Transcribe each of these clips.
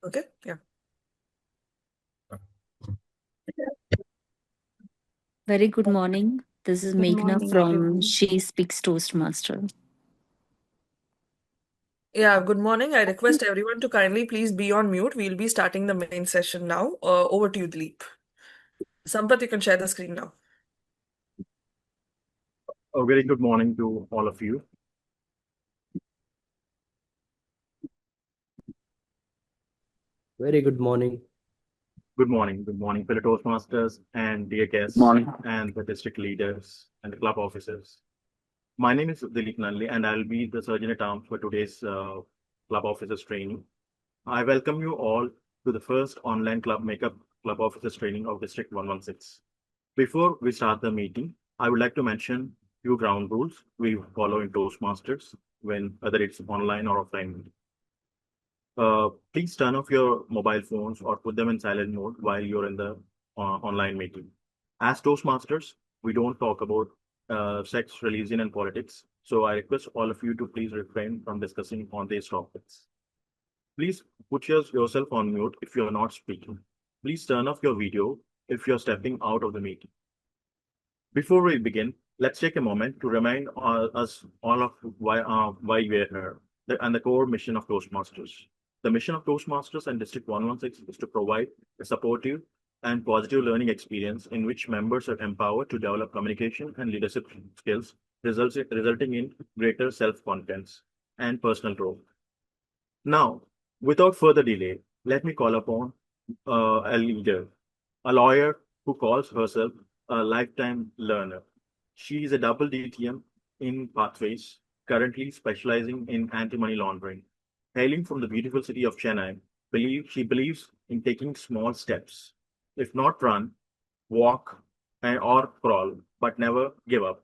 Okay, yeah. Very good morning. This is Good Meghna morning, from everyone. She Speaks Toastmaster. Yeah, good morning. I request everyone to kindly please be on mute. We'll be starting the main session now. Over to you, Dilip. Sampath, you can share the screen now. A very good morning to all of you. Very good morning. Good morning. Good morning, fellow Toastmasters and dear guests Morning. and the district leaders and the club officers. My name is Dilip Nalli and I'll be the surgeon at arms for today's club officers training. I welcome you all to the first online club makeup club officers training of District 116. Before we start the meeting, I would like to mention few ground rules we follow in Toastmasters when whether it's online or offline. Please turn off your mobile phones or put them in silent mode while you're in the online meeting. As Toastmasters, we don't talk about sex, religion, and politics. So I request all of you to please refrain from discussing on these topics. Please put yourself on mute if you're not speaking. Please turn off your video if you're stepping out of the meeting. Before we begin, let's take a moment to remind us all of why we're here and the core mission of Toastmasters. The mission of Toastmasters and District 116 is to provide a supportive and positive learning experience in which members are empowered to develop communication and leadership skills, resulting in greater self-confidence and personal growth. Now, without further delay, let me call upon a leader, a lawyer who calls herself a lifetime learner. She is a double DTM in Pathways, currently specializing in anti-money laundering. Hailing from the beautiful city of Chennai, she believes in taking small steps. If not run, walk, or crawl, but never give up.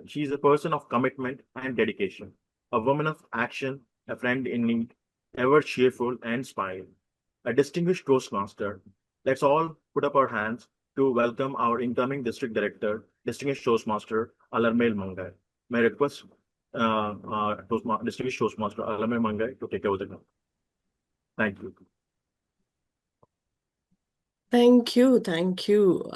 She is a person of commitment and dedication, a woman of action, a friend in need, ever cheerful and smiling, a distinguished Toastmaster. Let's all put up our hands to welcome our incoming District Director, distinguished Toastmaster Alarmail Mangai. May I request distinguished Toastmaster Alarmail Mangai to take over the club. Thank you. Thank you,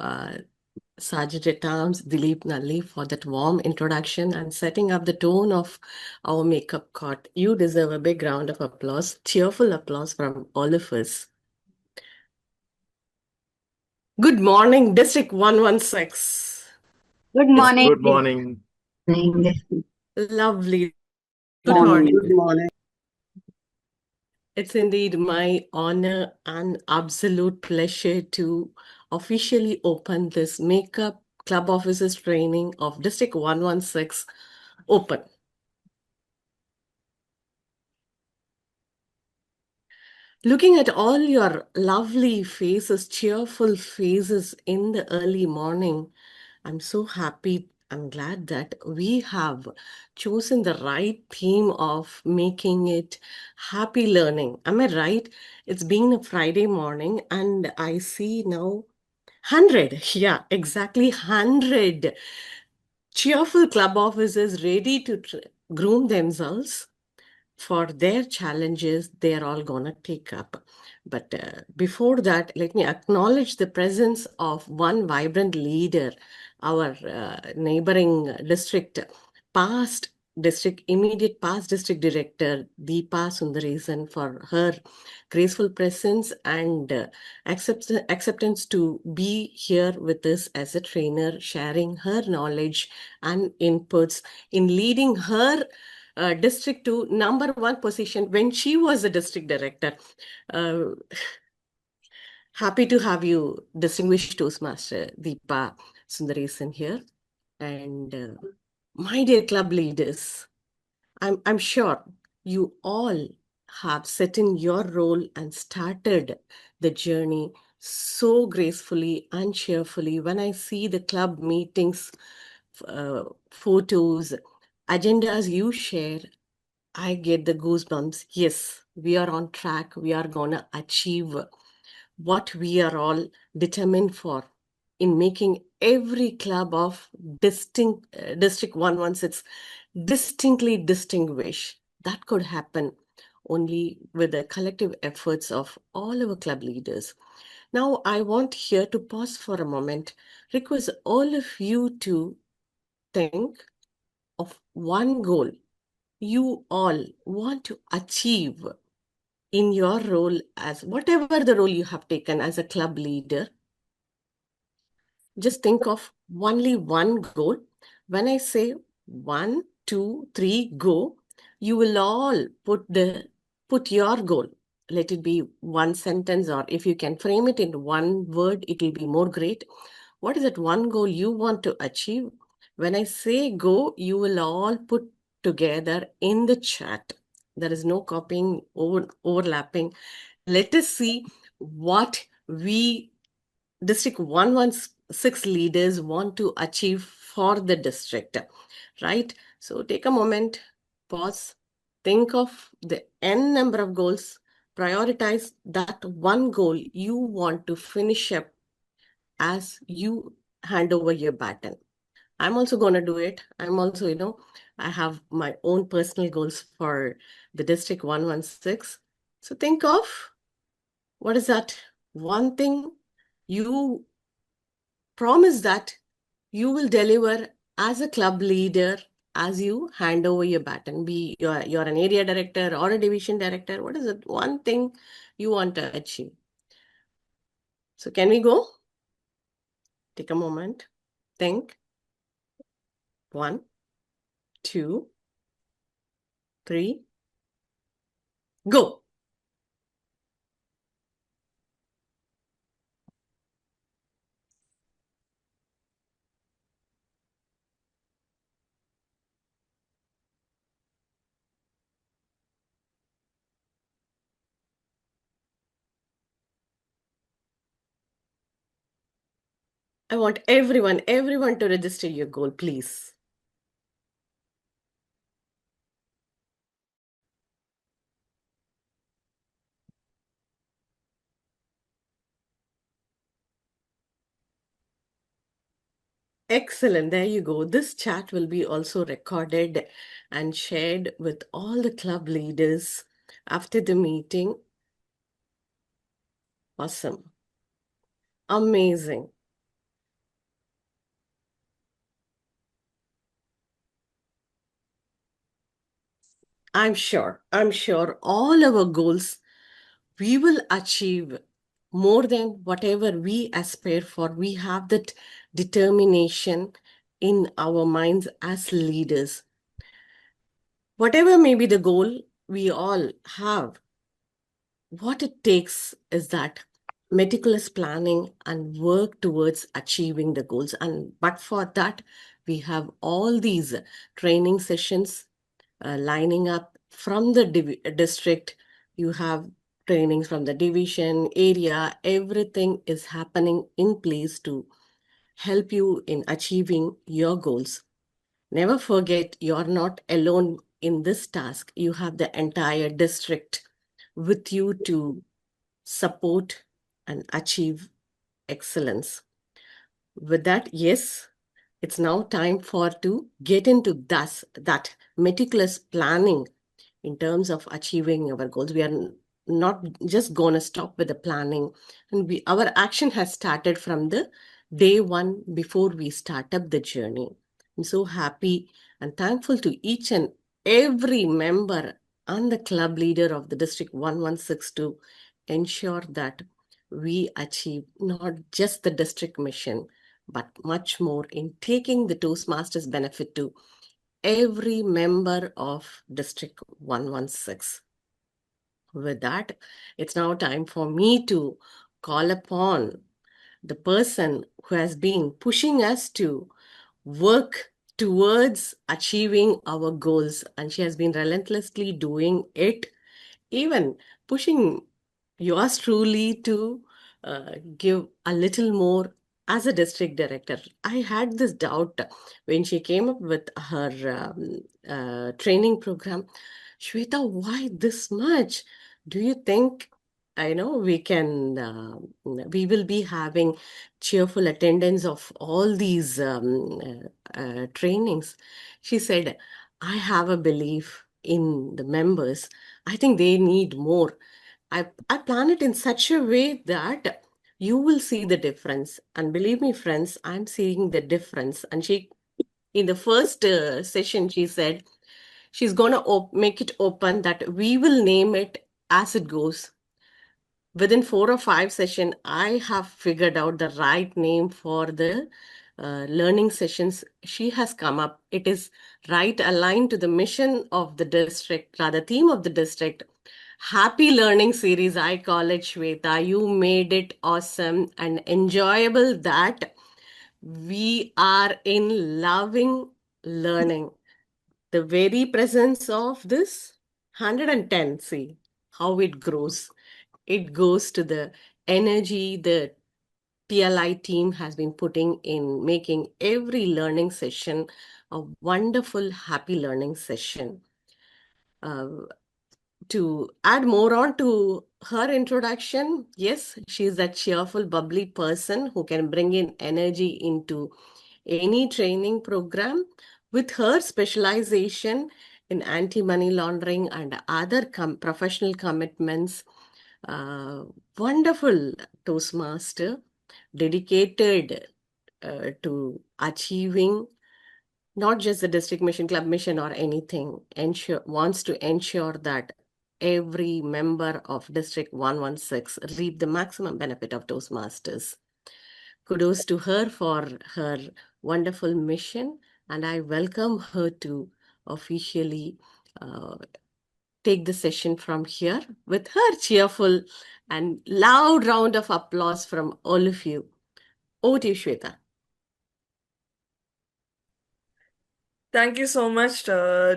Sergeant at Arms Dilip Nalli, for that warm introduction and setting up the tone of our makeup court. You deserve a big round of applause, cheerful applause from all of us. Good morning, District 116. Good morning. Good morning. Lovely. Good Morning. morning. Good morning. It's indeed my honor and absolute pleasure to officially open this Makeup Club Officers training of District 116 open. Looking at all your lovely faces, cheerful faces in the early morning, I'm so happy. I'm glad that we have chosen the right theme of making it happy learning. Am I right? It's been a Friday morning and I see now 100. Yeah, exactly 100 cheerful club officers ready to groom themselves for their challenges they're all gonna take up. But before that, let me acknowledge the presence of one vibrant leader, our neighboring district, immediate past district director, Deepa Sundaresan, for her graceful presence and acceptance to be here with us as a trainer, sharing her knowledge and inputs in leading her district to number one position when she was a district director. Happy to have you, distinguished Toastmaster Deepa Sundaresan here. And my dear club leaders, I'm sure you all have set in your role and started the journey so gracefully and cheerfully. When I see the club meetings, photos, agendas you share, I get the goosebumps. Yes, we are on track. We are going to achieve what we are all determined for in making every club of District 116 distinctly distinguished. That could happen only with the collective efforts of all our club leaders. Now, I want here to pause for a moment, request all of you to think of one goal you all want to achieve in your role as whatever the role you have taken as a club leader. Just think of only one goal. When I say 1, 2, 3, go, you will all put your goal. Let it be one sentence, or if you can frame it in one word, it will be more great. What is that one goal you want to achieve? When I say go, you will all put together in the chat. There is no copying, overlapping. Let us see what we District 116 leaders want to achieve for the district, right? So take a moment, pause, think of the n number of goals, prioritize that one goal you want to finish up as you hand over your baton. I'm also going to do it. I'm also, I have my own personal goals for the District 116. So think of what is that one thing you promise that you will deliver as a club leader as you hand over your baton. Be you're an area director or a division director. What is it? One thing you want to achieve. So can we go? Take a moment. Think. 1, 2, 3. Go. I want everyone to register your goal, please. Excellent. There you go. This chat will be also recorded and shared with all the club leaders after the meeting. Awesome. Amazing. I'm sure all our goals we will achieve more than whatever we aspire for. We have that determination in our minds as leaders. Whatever may be the goal we all have, what it takes is that meticulous planning and work towards achieving the goals. But for that, we have all these training sessions lining up from the district. You have trainings from the division, area, everything is happening in place to help you in achieving your goals. Never forget, you're not alone in this task. You have the entire district with you to support and achieve excellence. With that, yes, it's now time to get into that meticulous planning in terms of achieving our goals. We are not just going to stop with the planning, and our action has started from the day one before we start up the journey. I'm so happy and thankful to each and every member and the club leader of the District 116 to ensure that we achieve not just the district mission, but much more in taking the Toastmasters benefit to every member of District 116. With that, it's now time for me to call upon the person who has been pushing us to work towards achieving our goals, and she has been relentlessly doing it, even pushing yours truly to give a little more as a district director. I had this doubt when she came up with her training program. Shweta, why this much? Do you think I know we will be having cheerful attendance of all these trainings? She said, I have a belief in the members, I think they need more. I plan it in such a way that you will see the difference. And believe me, friends, I'm seeing the difference. And she, in the first session, she said she's going to make it open that we will name it as it goes. Within 4 or 5 sessions, I have figured out the right name for the learning sessions she has come up. It is right aligned to the mission of the district, rather theme of the district. Happy Learning Series, I call it, Shweta. You made it awesome and enjoyable that we are in loving learning. The very presence of this 110, see how it grows. It goes to the energy the TLI team has been putting in making every learning session a wonderful, happy learning session. To add more on to her introduction, yes, she's that cheerful, bubbly person who can bring in energy into any training program. With her specialization in anti-money laundering and other professional commitments, uh, wonderful Toastmaster, dedicated to achieving not just the district mission, club mission, or anything, wants to ensure that every member of District 116 reap the maximum benefit of Toastmasters. Kudos to her for her wonderful mission, and I welcome her to officially take the session from here with her cheerful and loud round of applause from all of you. Over to you, Shweta. Thank you so much,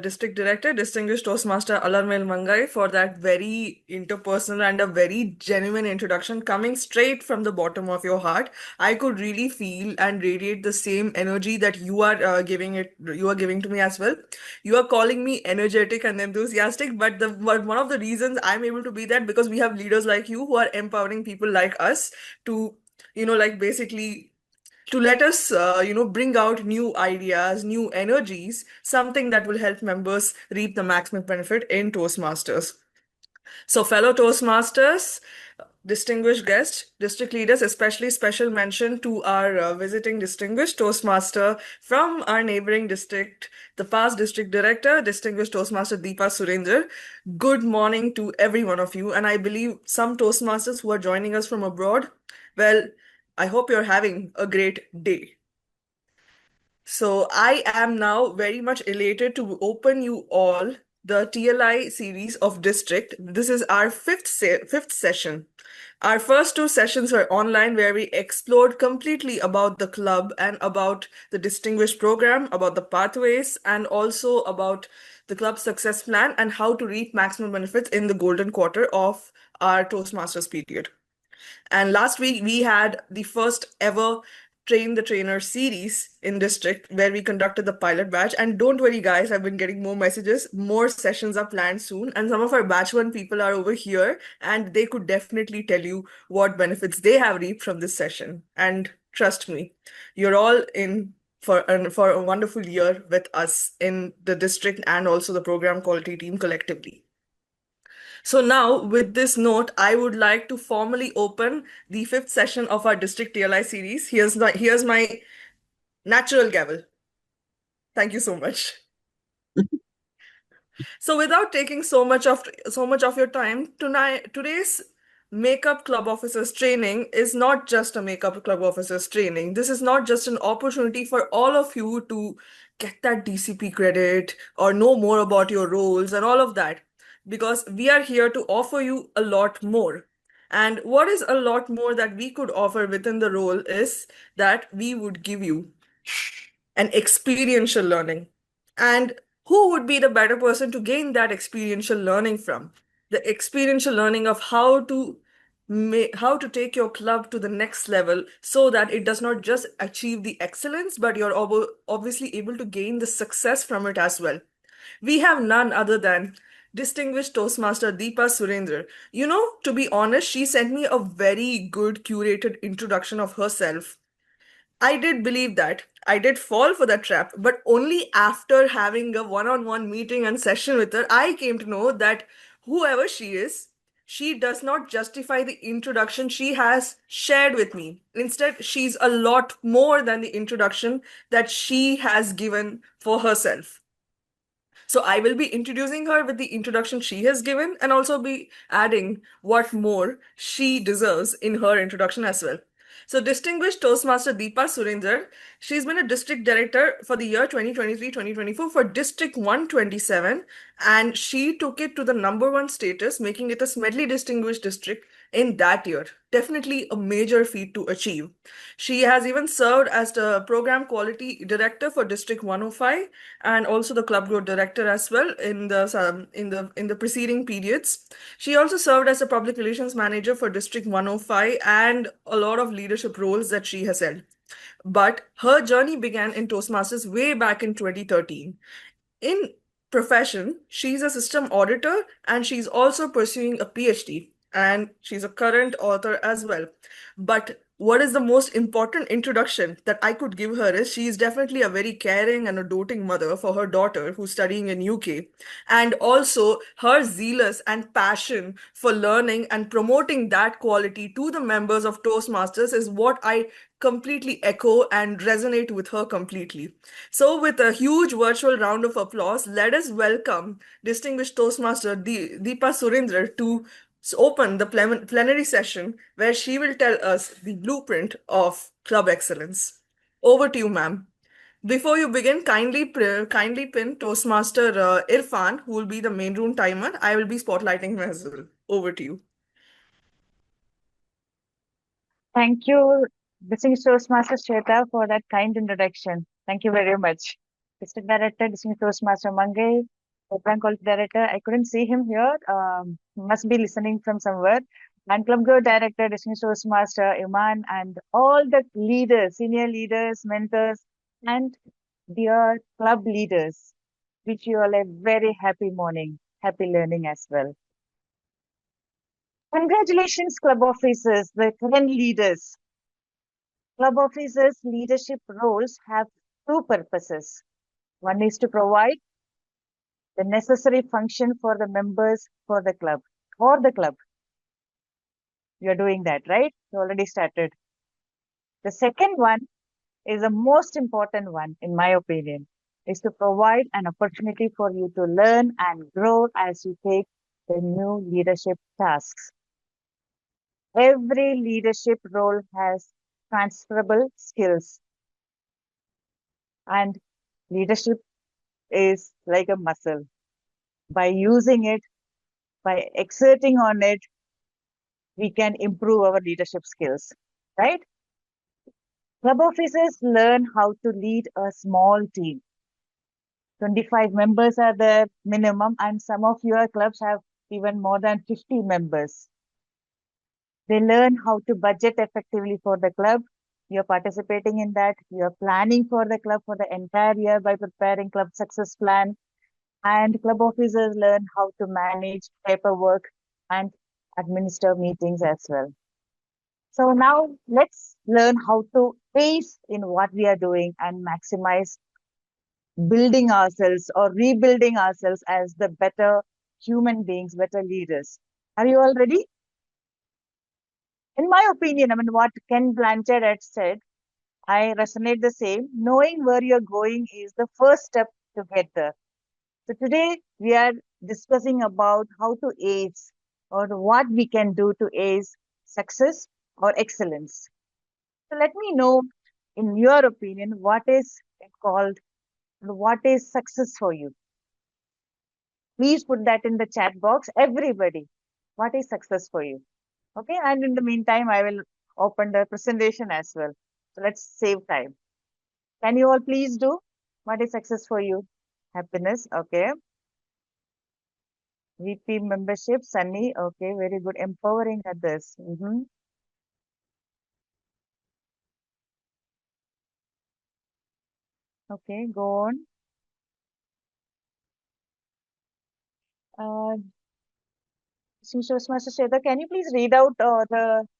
District Director, Distinguished Toastmaster Alarmel Mangai, for that very interpersonal and a very genuine introduction coming straight from the bottom of your heart. I could really feel and radiate the same energy that you are giving to me as well. You are calling me energetic and enthusiastic, but one of the reasons I'm able to be that because we have leaders like you who are empowering people like us to, like basically to let us bring out new ideas, new energies, something that will help members reap the maximum benefit in Toastmasters. So fellow Toastmasters, distinguished guests, district leaders, especially special mention to our visiting distinguished Toastmaster from our neighboring district, the past district director, distinguished Toastmaster Deepa Surender. Good morning to every one of you, and I believe some Toastmasters who are joining us from abroad, well, I hope you're having a great day. So I am now very much elated to open you all the TLI series of District. This is our fifth session. Our first two sessions were online, where we explored completely about the club and about the distinguished program, about the pathways, and also about the club success plan and how to reap maximum benefits in the golden quarter of our Toastmasters period. And last week we had the first ever Train the Trainer series in district where we conducted the pilot batch. And don't worry, guys, I've been getting more messages. More sessions are planned soon. And some of our batch one people are over here and they could definitely tell you what benefits they have reaped from this session. And trust me, you're all in for a wonderful year with us in the district and also the program quality team collectively. So now, with this note, I would like to formally open the fifth session of our District TLI series. Here's my natural gavel. Thank you so much. So without taking so much of your time, today's Makeup Club Officers training is not just a Makeup Club Officers training. This is not just an opportunity for all of you to get that DCP credit or know more about your roles and all of that, because we are here to offer you a lot more. And what is a lot more that we could offer within the role is that we would give you an experiential learning. And who would be the better person to gain that experiential learning from? The experiential learning of how to take your club to the next level so that it does not just achieve the excellence, but you're obviously able to gain the success from it as well. We have none other than distinguished Toastmaster Deepa Surendra. To be honest, she sent me a very good curated introduction of herself. I did believe that. I did fall for that trap, but only after having a one-on-one meeting and session with her, I came to know that whoever she is, she does not justify the introduction she has shared with me. Instead, she's a lot more than the introduction that she has given for herself. So I will be introducing her with the introduction she has given and also be adding what more she deserves in her introduction as well. So distinguished Toastmaster Deepa Surinder, she's been a district director for the year 2023-2024 for District 127, and she took it to the number one status, making it a Smedley Distinguished District in that year. Definitely a major feat to achieve. She has even served as the program quality director for District 105 and also the club growth director as well in the preceding periods. She also served as a public relations manager for District 105 and a lot of leadership roles that she has held. But her journey began in Toastmasters way back in 2013. In profession, she's a system auditor and she's also pursuing a PhD, and she's a current author as well. But what is the most important introduction that I could give her is she's definitely a very caring and a doting mother for her daughter who's studying in UK, and also her zealous and passion for learning and promoting that quality to the members of Toastmasters is what I completely echo and resonate with her completely. So, with a huge virtual round of applause, let us welcome distinguished Toastmaster Deepa Surinder to open the plenary session where she will tell us the blueprint of club excellence. Over to you, ma'am. Before you begin, kindly pin Toastmaster Irfan, who will be the main room timer. I will be spotlighting him as well. Over to you. Thank you, Distinguished Toastmaster Shweta, for that kind introduction. Thank you very much. District Director, Distinguished Toastmaster Mangai, Program Quality Director, I couldn't see him here, must be listening from somewhere. And Club Growth Director, Distinguished Toastmaster Iman, and all the leaders, senior leaders, mentors, and dear club leaders. Wish you all a very happy morning, happy learning as well. Congratulations, club officers, the current leaders. Club officers' leadership roles have two purposes. One is to provide the necessary function for the members for the club or the club. You're doing that, right? You already started. The second one is the most important one, in my opinion, is to provide an opportunity for you to learn and grow as you take the new leadership tasks. Every leadership role has transferable skills, and leadership is like a muscle. By using it, by exerting on it, we can improve our leadership skills, right? Club officers learn how to lead a small team. 25 members are the minimum, and some of your clubs have even more than 50 members. They learn how to budget effectively for the club. You're participating in that. You're planning for the club for the entire year by preparing club success plan. And club officers learn how to manage paperwork and administer meetings as well. So now let's learn how to ace in what we are doing and maximize building ourselves or rebuilding ourselves as the better human beings, better leaders. Are you all ready? In my opinion, I mean, what Ken Blanchard had said, I resonate the same. Knowing where you're going is the first step to get there. So today we are discussing about how to ace or what we can do to ace success or excellence. So let me know, in your opinion, what is it called, what is success for you? Please put that in the chat box, everybody. What is success for you? Okay, and in the meantime, I will open the presentation as well. So let's save time. Can you all please do? What is success for you? Happiness, okay. VP membership, Sunny, okay, very good. Empowering others. Okay, go on. Master Shweta, can you please read out the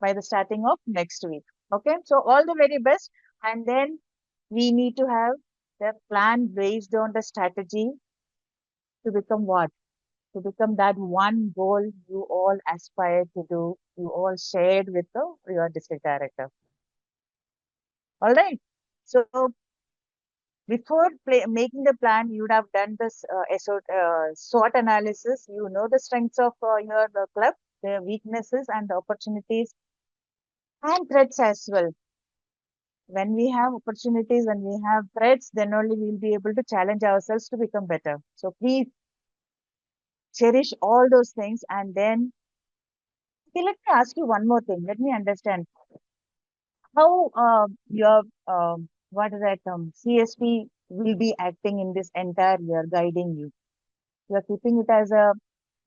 by the starting of next week. Okay, so all the very best. And then we need to have the plan based on the strategy to become what? To become that one goal you all aspire to do, you all shared with your district director. All right. So before making the plan, you would have done this SWOT analysis. You know the strengths of your club, the weaknesses and the opportunities and threats as well. When we have opportunities, when we have threats, then only we'll be able to challenge ourselves to become better. So please cherish all those things. And then, okay, let me ask you one more thing. Let me understand how your what is that CSP will be acting in this entire year, guiding you. You are keeping it as a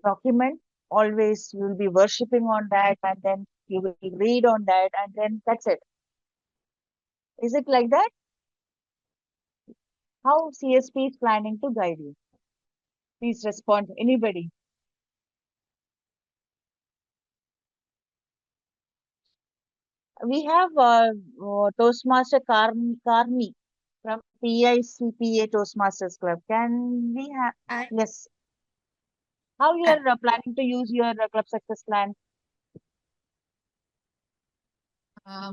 document. Always you will be worshipping on that, and then you will read on that, and then that's it. Is it like that? How CSP is planning to guide you? Please respond. Anybody? We have Toastmaster Karmi from PICPA Toastmasters Club. Can we have? I, Yes. How you I are planning to use your club success plan?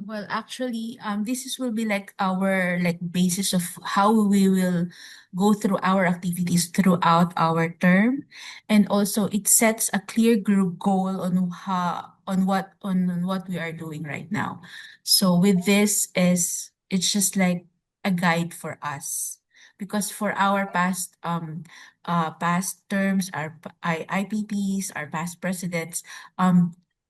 well, actually, this is will be like our like basis of how we will go through our activities throughout our term, and also it sets a clear group goal on how on what we are doing right now. So with this is it's just like a guide for us because for our past terms, IPPs, our past presidents,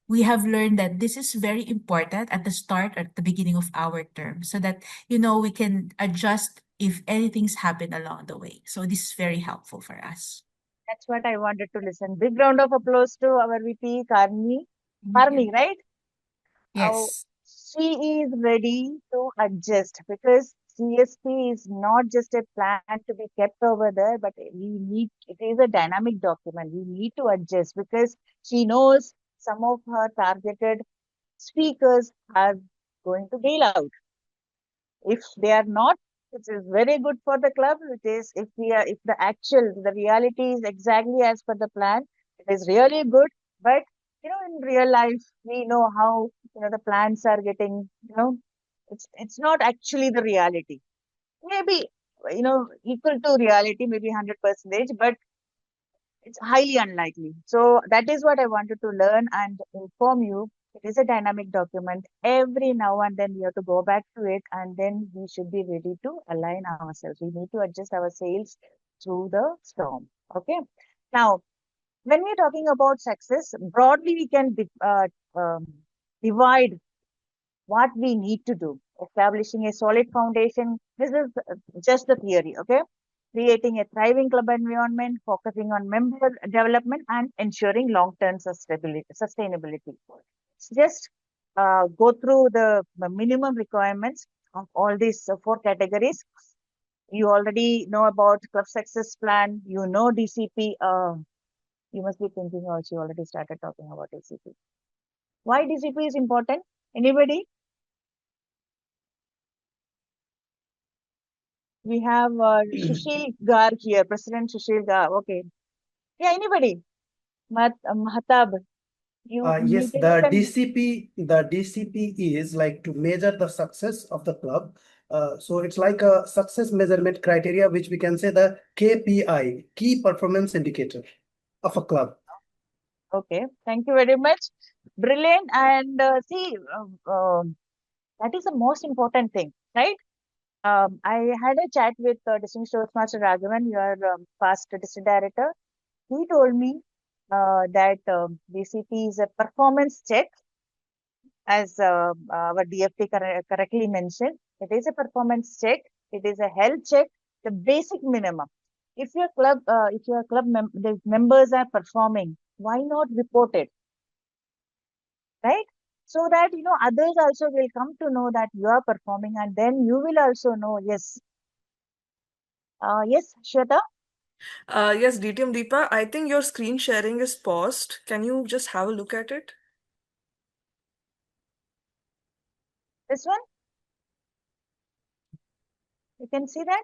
we have learned that this is very important at the start or at the beginning of our term so that we can adjust if anything's happened along the way. So this is very helpful for us. That's what I wanted to listen. Big round of applause to our VP Karmi. Thank you. Karmi, right? Oh, Yes. she is ready to adjust because CSP is not just a plan to be kept over there, but it is a dynamic document. We need to adjust because she knows some of her targeted speakers are going to bail out. If they are not, it is very good for the club. It is if the reality is exactly as per the plan, it is really good. But in real life, we know how the plans are getting. It's not actually the reality. Maybe equal to reality, maybe 100%, but it's highly unlikely. So that is what I wanted to learn and inform you. It is a dynamic document. Every now and then we have to go back to it, and then we should be ready to align ourselves. We need to adjust our sails through the storm. Okay. Now, when we're talking about success, broadly we can um, divide what we need to do. Establishing a solid foundation. This is just the theory, okay? Creating a thriving club environment, focusing on member development, and ensuring long-term sustainability. Just go through the minimum requirements of all these four categories. You already know about club success plan. You know DCP. You must be thinking, oh, she already started talking about DCP. Why DCP is important? Anybody? We have Sushil Gar here, President Sushil Gar. Okay. Yeah, anybody? Mahatab, Yes, maybe you can. The DCP is like to measure the success of the club. So it's like a success measurement criteria, which we can say the KPI, key performance indicator of a club. Okay, thank you very much. Brilliant. And see, that is the most important thing, right? I had a chat with Distinguished Toastmaster Raghavan, your past district director. He told me that DCP is a performance check, as our DFT correctly mentioned. It is a performance check. It is a health check, the basic minimum. If your club the members are performing, why not report it, right? So that others also will come to know that you are performing, and then you will also know. Yes, yes, Shweta. Yes, DTM Deepa, I think your screen sharing is paused. Can you just have a look at it? This one, you can see that?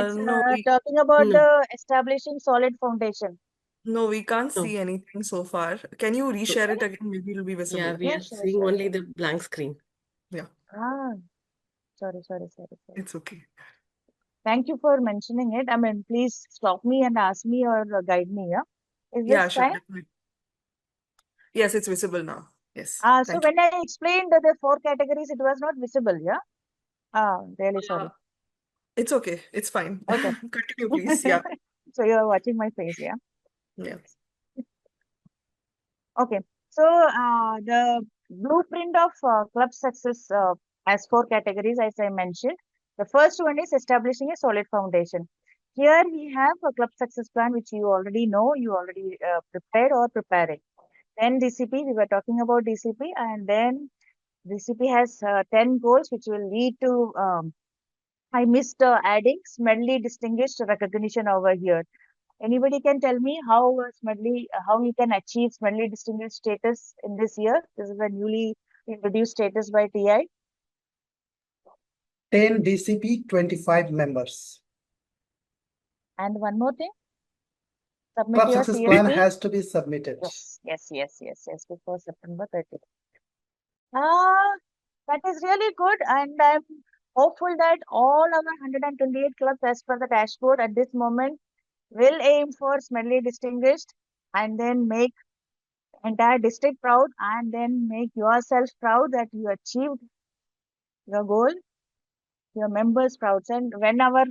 It's No, talking about No, the establishing solid foundation. we can't no. see anything so far. Can you So, reshare it again? Maybe it'll be yeah, visible. we Yeah, are sure, seeing sure, only sure. the blank screen. Yeah, Ah, sorry. it's okay. Thank you for mentioning it. I mean, please stop me and ask me or guide me. Yeah, is Yeah, this sure, fine? definitely. Yes, it's visible now. Yes, So thank you. when I explained the four categories, it was not visible. Yeah. Really sorry. It's okay. It's fine. Okay. Continue, please. Yeah, So you are watching my face. Yeah. yeah. Okay. So the blueprint of club success has four categories, as I mentioned. The first one is establishing a solid foundation. Here we have a club success plan, which you already know, you already prepared or preparing. Then DCP, we were talking about DCP, and then DCP has 10 goals, which will lead to, I missed adding Smedley distinguished recognition over here. Anybody can tell me how Smedley, how we can achieve Smedley distinguished status in this year? This is a newly introduced status by TI. 10 DCP, 25 members. And one more thing, submit Club your success plan CSP. has to be submitted. Yes, before September 30th. That is really good, and I'm hopeful that all our 128 clubs, as per the dashboard at this moment, will aim for Smedley distinguished and then make entire district proud and then make yourself proud that you achieved your goal, your members proud. And when our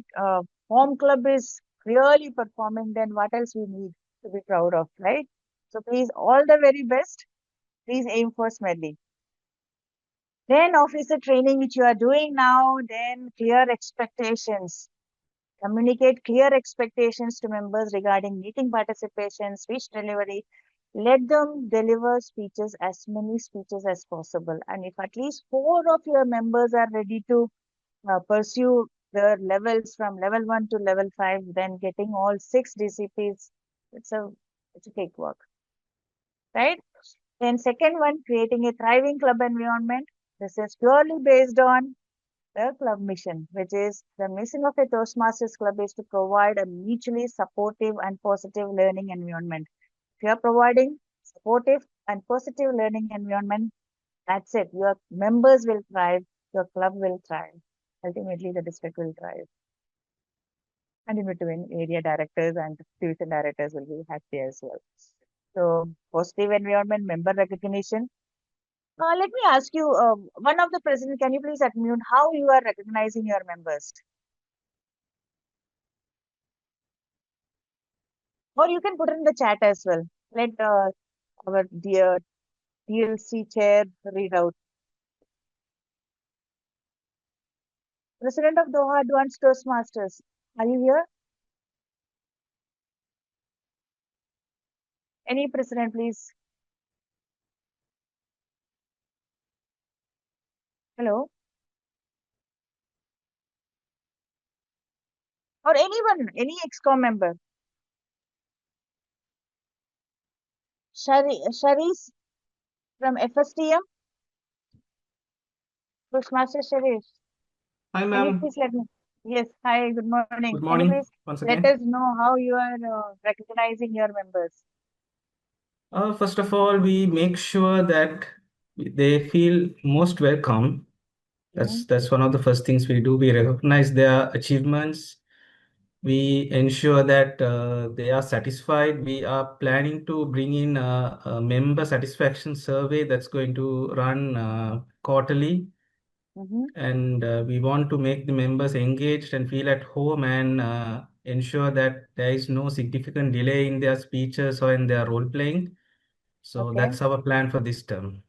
home club is really performing, then what else we need to be proud of, right? So please, all the very best. Please aim for Smedley. Then officer training, which you are doing now, then clear expectations. Communicate clear expectations to members regarding meeting participation, speech delivery. Let them deliver speeches, as many speeches as possible. And if at least four of your members are ready to pursue the levels from level 1 to level 5, then getting all 6 DCPs, it's a cakewalk, right? Then second one, creating a thriving club environment. This is purely based on the club mission, which is the mission of a Toastmasters club is to provide a mutually supportive and positive learning environment. If you are providing supportive and positive learning environment, that's it. Your members will thrive, your club will thrive. Ultimately, the district will thrive. And in between, area directors and division directors will be happy as well. So, positive environment, member recognition. Let me ask you, one of the president, can you please unmute how you are recognizing your members? Or you can put it in the chat as well. Let our dear TLC chair read out. President of Doha Advanced Toastmasters, are you here? Any president, please. Hello? Or anyone, any EXCOM member. Sharis from FSTM, Toastmaster Sharis. Hi, Can you ma'am. please let me? Yes, hi, good morning. Good Can you morning please once let again. us know how you are recognizing your members? First of all, we make sure that they feel most welcome. Mhm. That's one of the first things we do. We recognize their achievements. We ensure that they are satisfied. We are planning to bring in a member satisfaction survey that's going to run quarterly. Mhm. And we want to make the members engaged and feel at home and ensure that there is no significant delay in their speeches or in their role playing. So Okay, that's our plan for this term.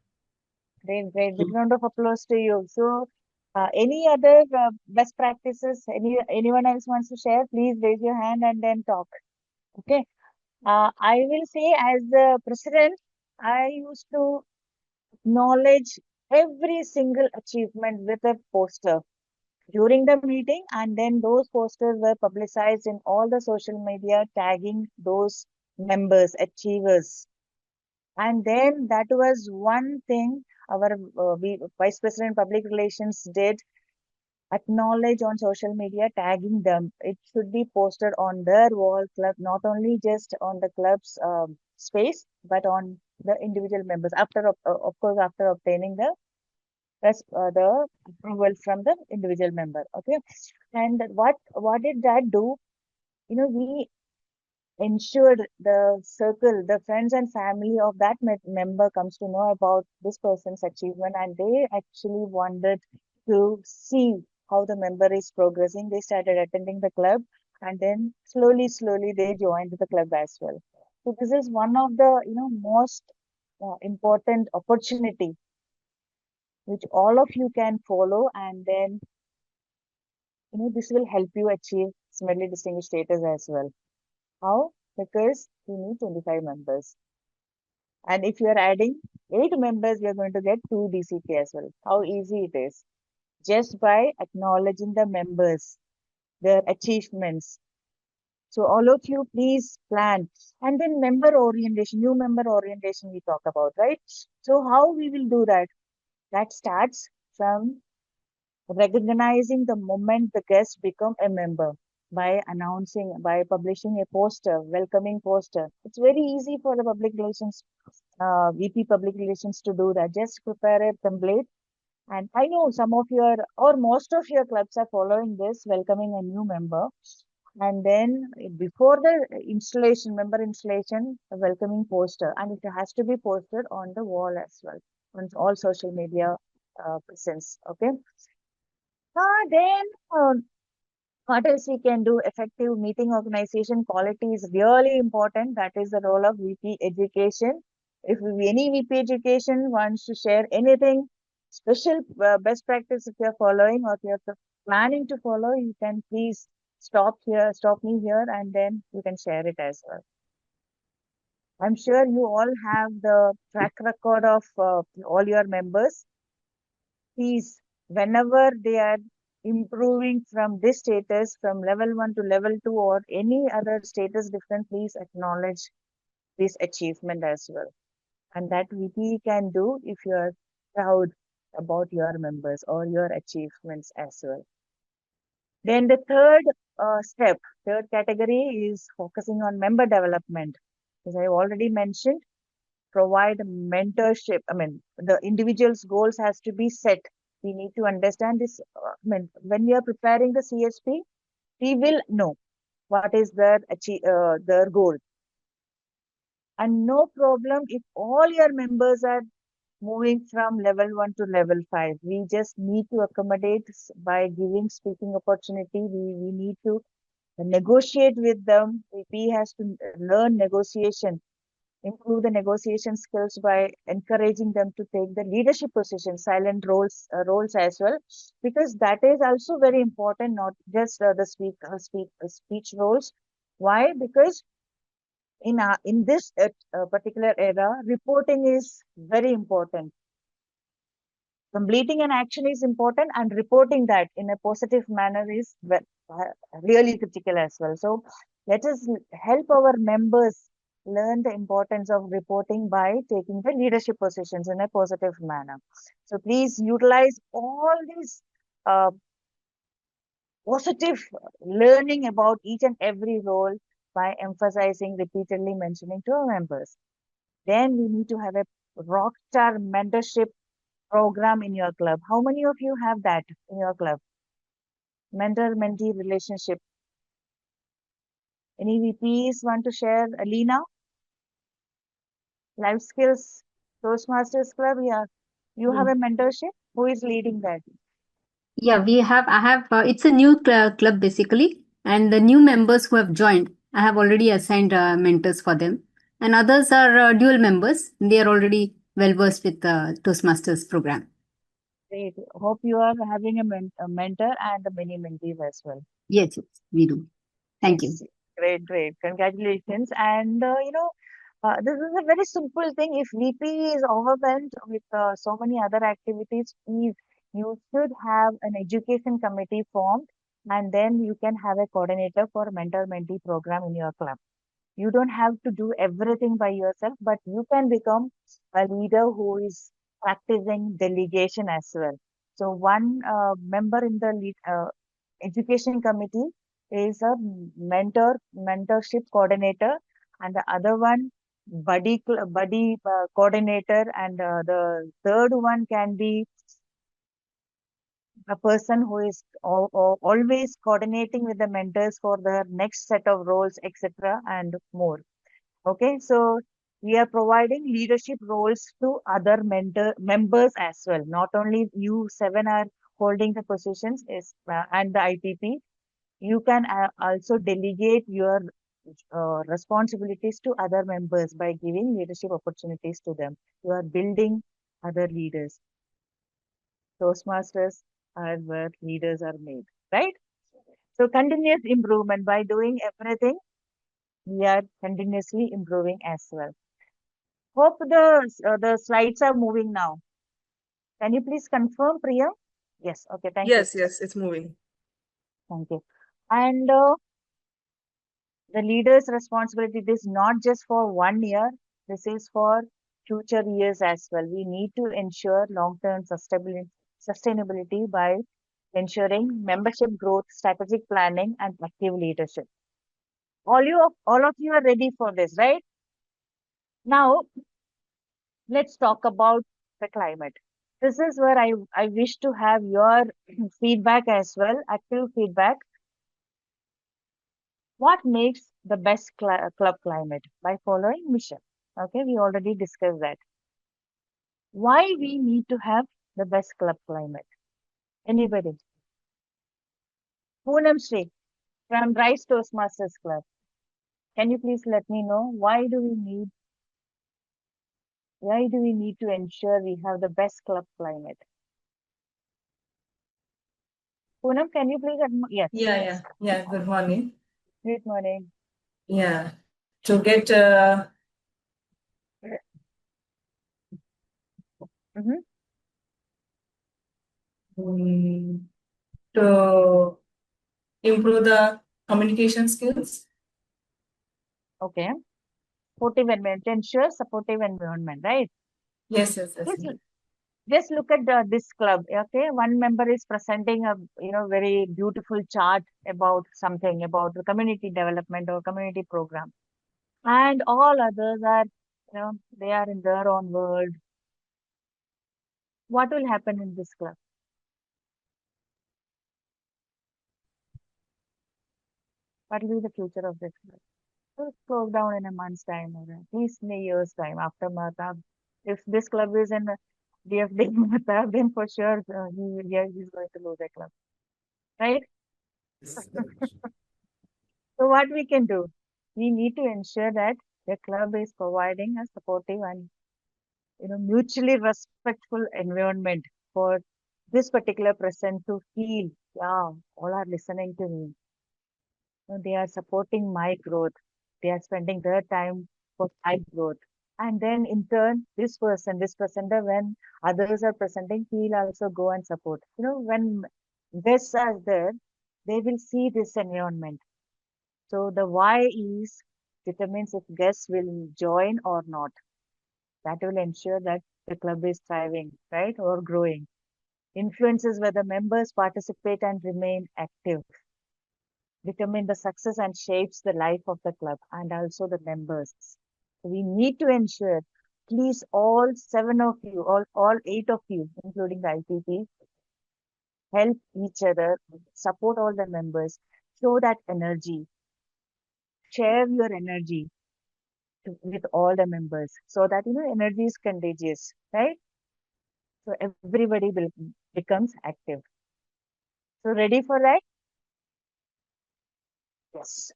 great. Big round of applause to you. So, any other best practices? Anyone else wants to share? Please raise your hand and then talk. Okay. I will say, as the president, I used to acknowledge every single achievement with a poster during the meeting, and then those posters were publicized in all the social media, tagging those members, achievers. And then that was one thing our Vice President Public Relations did acknowledge on social media, tagging them. It should be posted on their wall club, not only just on the club's space, but on the individual members. After, of course, after obtaining the approval from the individual member. Okay, and what did that do? We ensured the circle, the friends and family of that member comes to know about this person's achievement, and they actually wanted to see how the member is progressing. They started attending the club, and then slowly they joined the club as well. So this is one of the most important opportunity which all of you can follow, and then this will help you achieve smartly distinguished status as well. How? Because you need 25 members. And if you are adding 8 members, you are going to get 2 DCP as well. How easy it is. Just by acknowledging the members, their achievements. So all of you, please plan. And then member orientation, new member orientation we talk about, right? So how we will do that? That starts from recognizing the moment the guest become a member by publishing a poster, welcoming poster. It's very easy for the public relations, VP public relations to do that. Just prepare a template. And I know some of your or most of your clubs are following this, welcoming a new member. And then before the installation, member installation, a welcoming poster. And it has to be posted on the wall as well, on all social media presence. Okay. Then what else we can do? Effective meeting organization quality is really important. That is the role of VP education. If any VP education wants to share anything special best practice if you're following or if you're planning to follow, you can please stop me here, and then you can share it as well. I'm sure you all have the track record of all your members. Please, whenever they are improving from this status, from level 1 to level 2 or any other status different, please acknowledge this achievement as well. And that VP can do if you are proud about your members or your achievements as well. Then the third category is focusing on member development. As I already mentioned, provide mentorship. I mean, the individual's goals has to be set. We need to understand this. When we are preparing the CSP, we will know what is their goal. And no problem if all your members are moving from level 1 to level 5. We just need to accommodate by giving speaking opportunity. We need to negotiate with them. VP has to learn negotiation, improve the negotiation skills by encouraging them to take the leadership position, silent roles as well, because that is also very important, not just the speech roles. Why? Because in this particular era, reporting is very important. Completing an action is important, and reporting that in a positive manner is really critical as well. So let us help our members learn the importance of reporting by taking the leadership positions in a positive manner. So please utilize all these uh, positive learning about each and every role by emphasizing, repeatedly mentioning to our members. Then we need to have a rockstar mentorship program in your club. How many of you have that in your club? Mentor-mentee relationship. Any VPs want to share? Alina? Life Skills Toastmasters Club? Yeah. You have a mentorship? Who is leading that? Yeah, we have. I have. It's a new club basically, and the new members who have joined, I have already assigned mentors for them, and others are dual members. They are already well versed with the Toastmasters program. Great. Hope you are having a mentor and a mini mentees as well. Yes, yes, we do. Thank you. Yes. Great. Congratulations. And this is a very simple thing. If VP is overwhelmed with so many other activities, please, you should have an education committee formed, and then you can have a coordinator for mentor-mentee program in your club. You don't have to do everything by yourself, but you can become a leader who is practicing delegation as well. So one member in the education committee is a mentorship coordinator, and the other one buddy coordinator, and the third one can be a person who is always coordinating with the mentors for the next set of roles, etc., and more. Okay, so we are providing leadership roles to other members as well. Not only you seven are holding the positions and the IPP, you can also delegate your responsibilities to other members by giving leadership opportunities to them. You are building other leaders. Toastmasters are where leaders are made, right? So continuous improvement, by doing everything, we are continuously improving as well. Hope the slides are moving now. Can you please confirm, Priya? Yes. Okay. Thank you. Yes, it's moving. Thank you. And the leader's responsibility is not just for 1 year. This is for future years as well. We need to ensure long-term sustainability by ensuring membership growth, strategic planning, and active leadership. All of you are ready for this, right? Now, let's talk about the climate. This is where I wish to have your feedback as well, active feedback. What makes the best club climate? By following mission. Okay, we already discussed that. Why we need to have the best club climate? Anybody? Poonam Sri from Rice Toastmasters Club. Can you please let me know why do we need to ensure we have the best club climate? Poonam, can you please yes. Yeah. Good morning. Good morning. Yeah. To get Mhm. to improve the communication skills. Okay. Supportive environment, ensure supportive environment, right? Yes. Just look at this club. Okay, one member is presenting a very beautiful chart about something about the community development or community program, and all others are they are in their own world. What will happen in this club? What will be the future of this club? Will close down in a month's time or at least in a year's time after Mahatab. If this club is in DFD Mahatab, then for sure he's going to lose a club, right? So what we can do? We need to ensure that the club is providing a supportive and mutually respectful environment for this particular person to feel, yeah, all are listening to me. They are supporting my growth. They are spending their time for my growth. And then in turn, this presenter, when others are presenting, he'll also go and support. When guests are there, they will see this environment. So the why is determines if guests will join or not. That will ensure that the club is thriving, right, or growing. Influences whether members participate and remain active. Determine the success and shapes the life of the club and also the members. So we need to ensure, please, all seven of you, all eight of you, including the IPP, help each other, support all the members, show that energy, share your energy with all the members so that energy is contagious, right? So everybody will becomes active. So ready for that? Yes.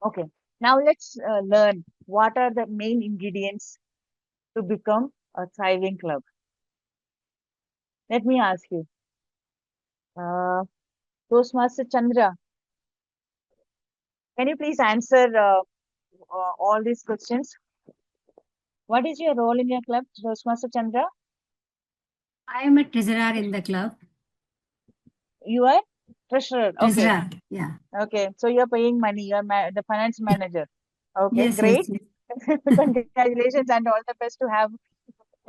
Okay. Now let's learn what are the main ingredients to become a thriving club. Let me ask you, uh, Toastmaster Chandra, can you please answer all these questions? What is your role in your club, Toastmaster Chandra? I am a treasurer in the club. You are treasurer. Okay. Treasurer, yeah. Okay. So you're paying money. You're the finance manager. Okay. Yes, Great. yes. Congratulations and all the best to have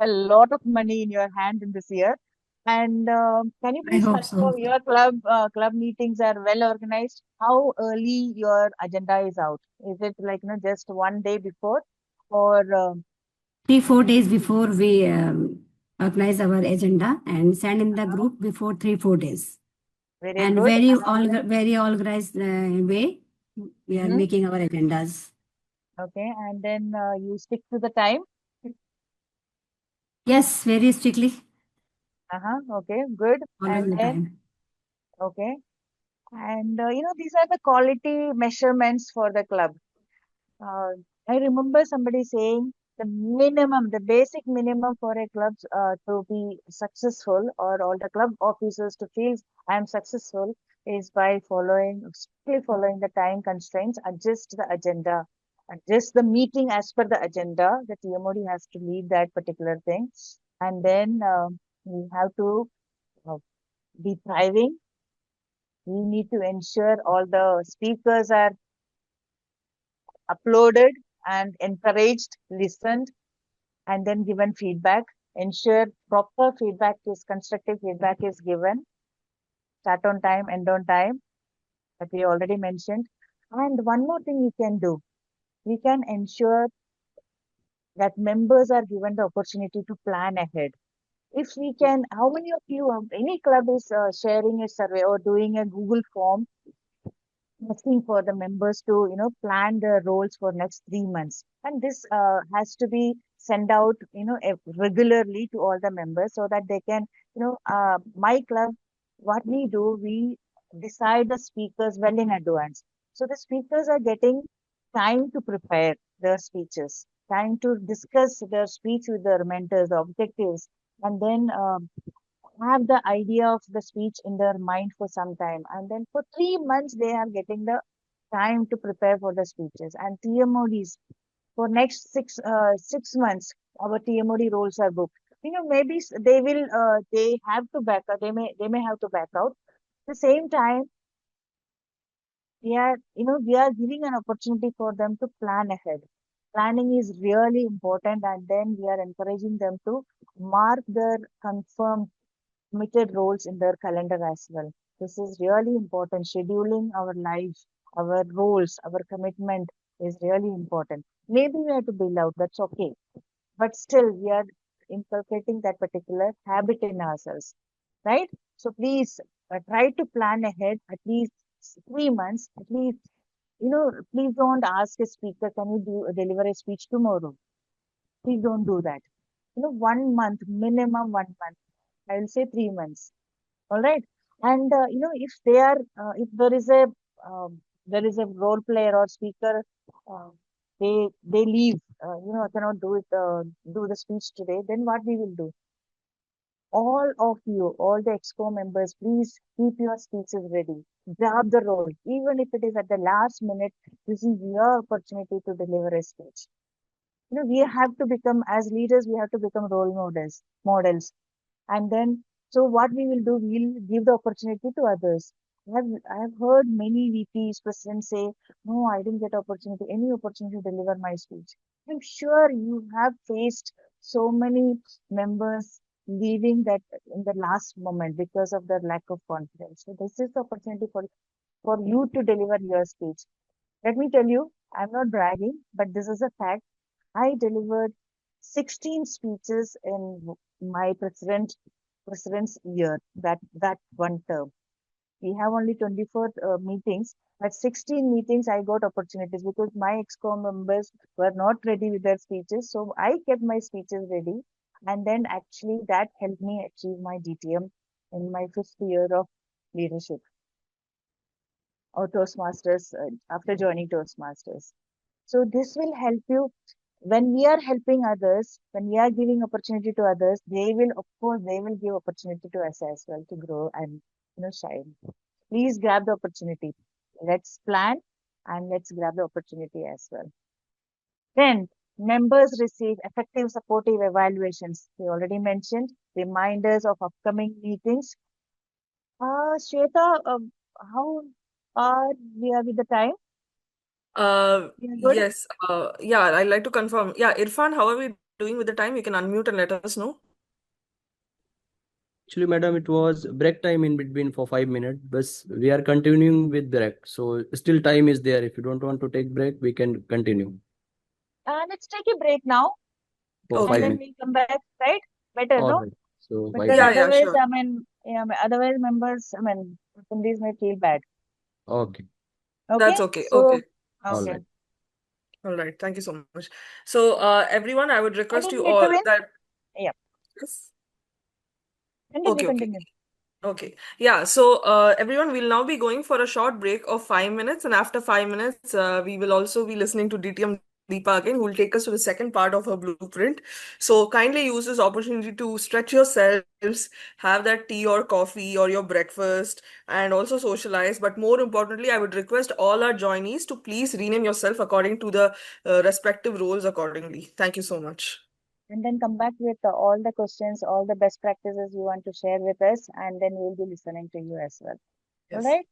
a lot of money in your hand in this year. And can you I please hope confirm so. your club meetings are well organized? How early your agenda is out? Is it like just one day before, or 3 4 days before we organize our agenda and send in the group before 3 4 days. very And good? very organized way we are Mm-hmm. making our agendas. Okay, and then you stick to the time. Yes, very strictly, Okay, good. following And the then time. okay, and these are the quality measurements for the club. Uh, I remember somebody saying the minimum, the basic minimum for a club to be successful, or all the club officers to feel I am successful, is by strictly following the time constraints, adjust the agenda, adjust the meeting as per the agenda. The TMOD has to lead that particular thing, and then we have to uh, be thriving. We need to ensure all the speakers are uploaded and encouraged, listened, and then given feedback. Ensure proper feedback is constructive feedback is given. Start on time, end on time, that we already mentioned. And one more thing we can do, we can ensure that members are given the opportunity to plan ahead. If we can, how many of you, any club is sharing a survey or doing a Google form asking for the members to plan their roles for next 3 months, and this has to be sent out regularly to all the members so that they can my club, what we do, we decide the speakers well in advance, so the speakers are getting time to prepare their speeches, time to discuss their speech with their mentors, the objectives, and then have the idea of the speech in their mind for some time, and then for 3 months they are getting the time to prepare for the speeches and TMODs for next 6 months. Our TMOD roles are booked. Maybe they will they have to back out. They may have to back out. At the same time, we are giving an opportunity for them to plan ahead. Planning is really important, and then we are encouraging them to mark their confirmed committed roles in their calendar as well. This is really important. Scheduling our lives, our roles, our commitment is really important. Maybe we have to bill out, that's okay. But still, we are inculcating that particular habit in ourselves, right? So please try to plan ahead at least 3 months, at least. Please don't ask a speaker, can you deliver a speech tomorrow? Please don't do that. 1 month, minimum 1 month. I will say 3 months. All right. And if they are, if there is a role player or speaker, uh, they leave, cannot do the speech today. Then what we will do? All of you, all the exco members, please keep your speeches ready. Grab the role, even if it is at the last minute. This is your opportunity to deliver a speech. We have to become, as leaders, we have to become role models. And then, so what we will do, we'll give the opportunity to others. I have heard many VPs, presidents say, no, I didn't get any opportunity to deliver my speech. I'm sure you have faced so many members leaving that in the last moment because of their lack of confidence. So this is the opportunity for you to deliver your speech. Let me tell you, I'm not bragging, but this is a fact. I delivered 16 speeches in my president's year, that one term. We have only 24 meetings, but 16 meetings I got opportunities because my ExCo members were not ready with their speeches. So I kept my speeches ready. And then actually that helped me achieve my DTM in my 5th year of leadership or Toastmasters after joining Toastmasters. So this will help you when we are helping others, when we are giving opportunity to others, of course, they will give opportunity to us as well to grow and shine. Please grab the opportunity. Let's plan and let's grab the opportunity as well. Then members receive effective supportive evaluations. We already mentioned reminders of upcoming meetings. Shweta, how are we are with the time? We are good. Yes. Yeah, I'd like to confirm. Yeah, Irfan, how are we doing with the time? You can unmute and let us know. Actually, madam, it was break time in between for 5 minutes, but we are continuing with break. So still time is there. If you don't want to take break, we can continue Let's take a break now, for and five Okay. then minutes. we'll come back, right? Better, All no? right. So Because 5 minutes. Yeah, otherwise, sure. otherwise members, attendees may feel bad. Okay. Okay? That's okay. So, Okay. All okay. right. All right. Thank you so much. So, everyone, I would I request didn't you get to all win. that. Yeah. Yes. Continue, Okay, okay. continue. Okay. Yeah. So, everyone, we'll now be going for a short break of 5 minutes, and after 5 minutes, we will also be listening to DTM Deepa again, who will take us to the second part of her blueprint. So, kindly use this opportunity to stretch yourselves, have that tea or coffee or your breakfast, and also socialize. But more importantly, I would request all our joinees to please rename yourself according to the respective roles accordingly. Thank you so much. And then come back with all the questions, all the best practices you want to share with us, and then we'll be listening to you as well. All Yes. right?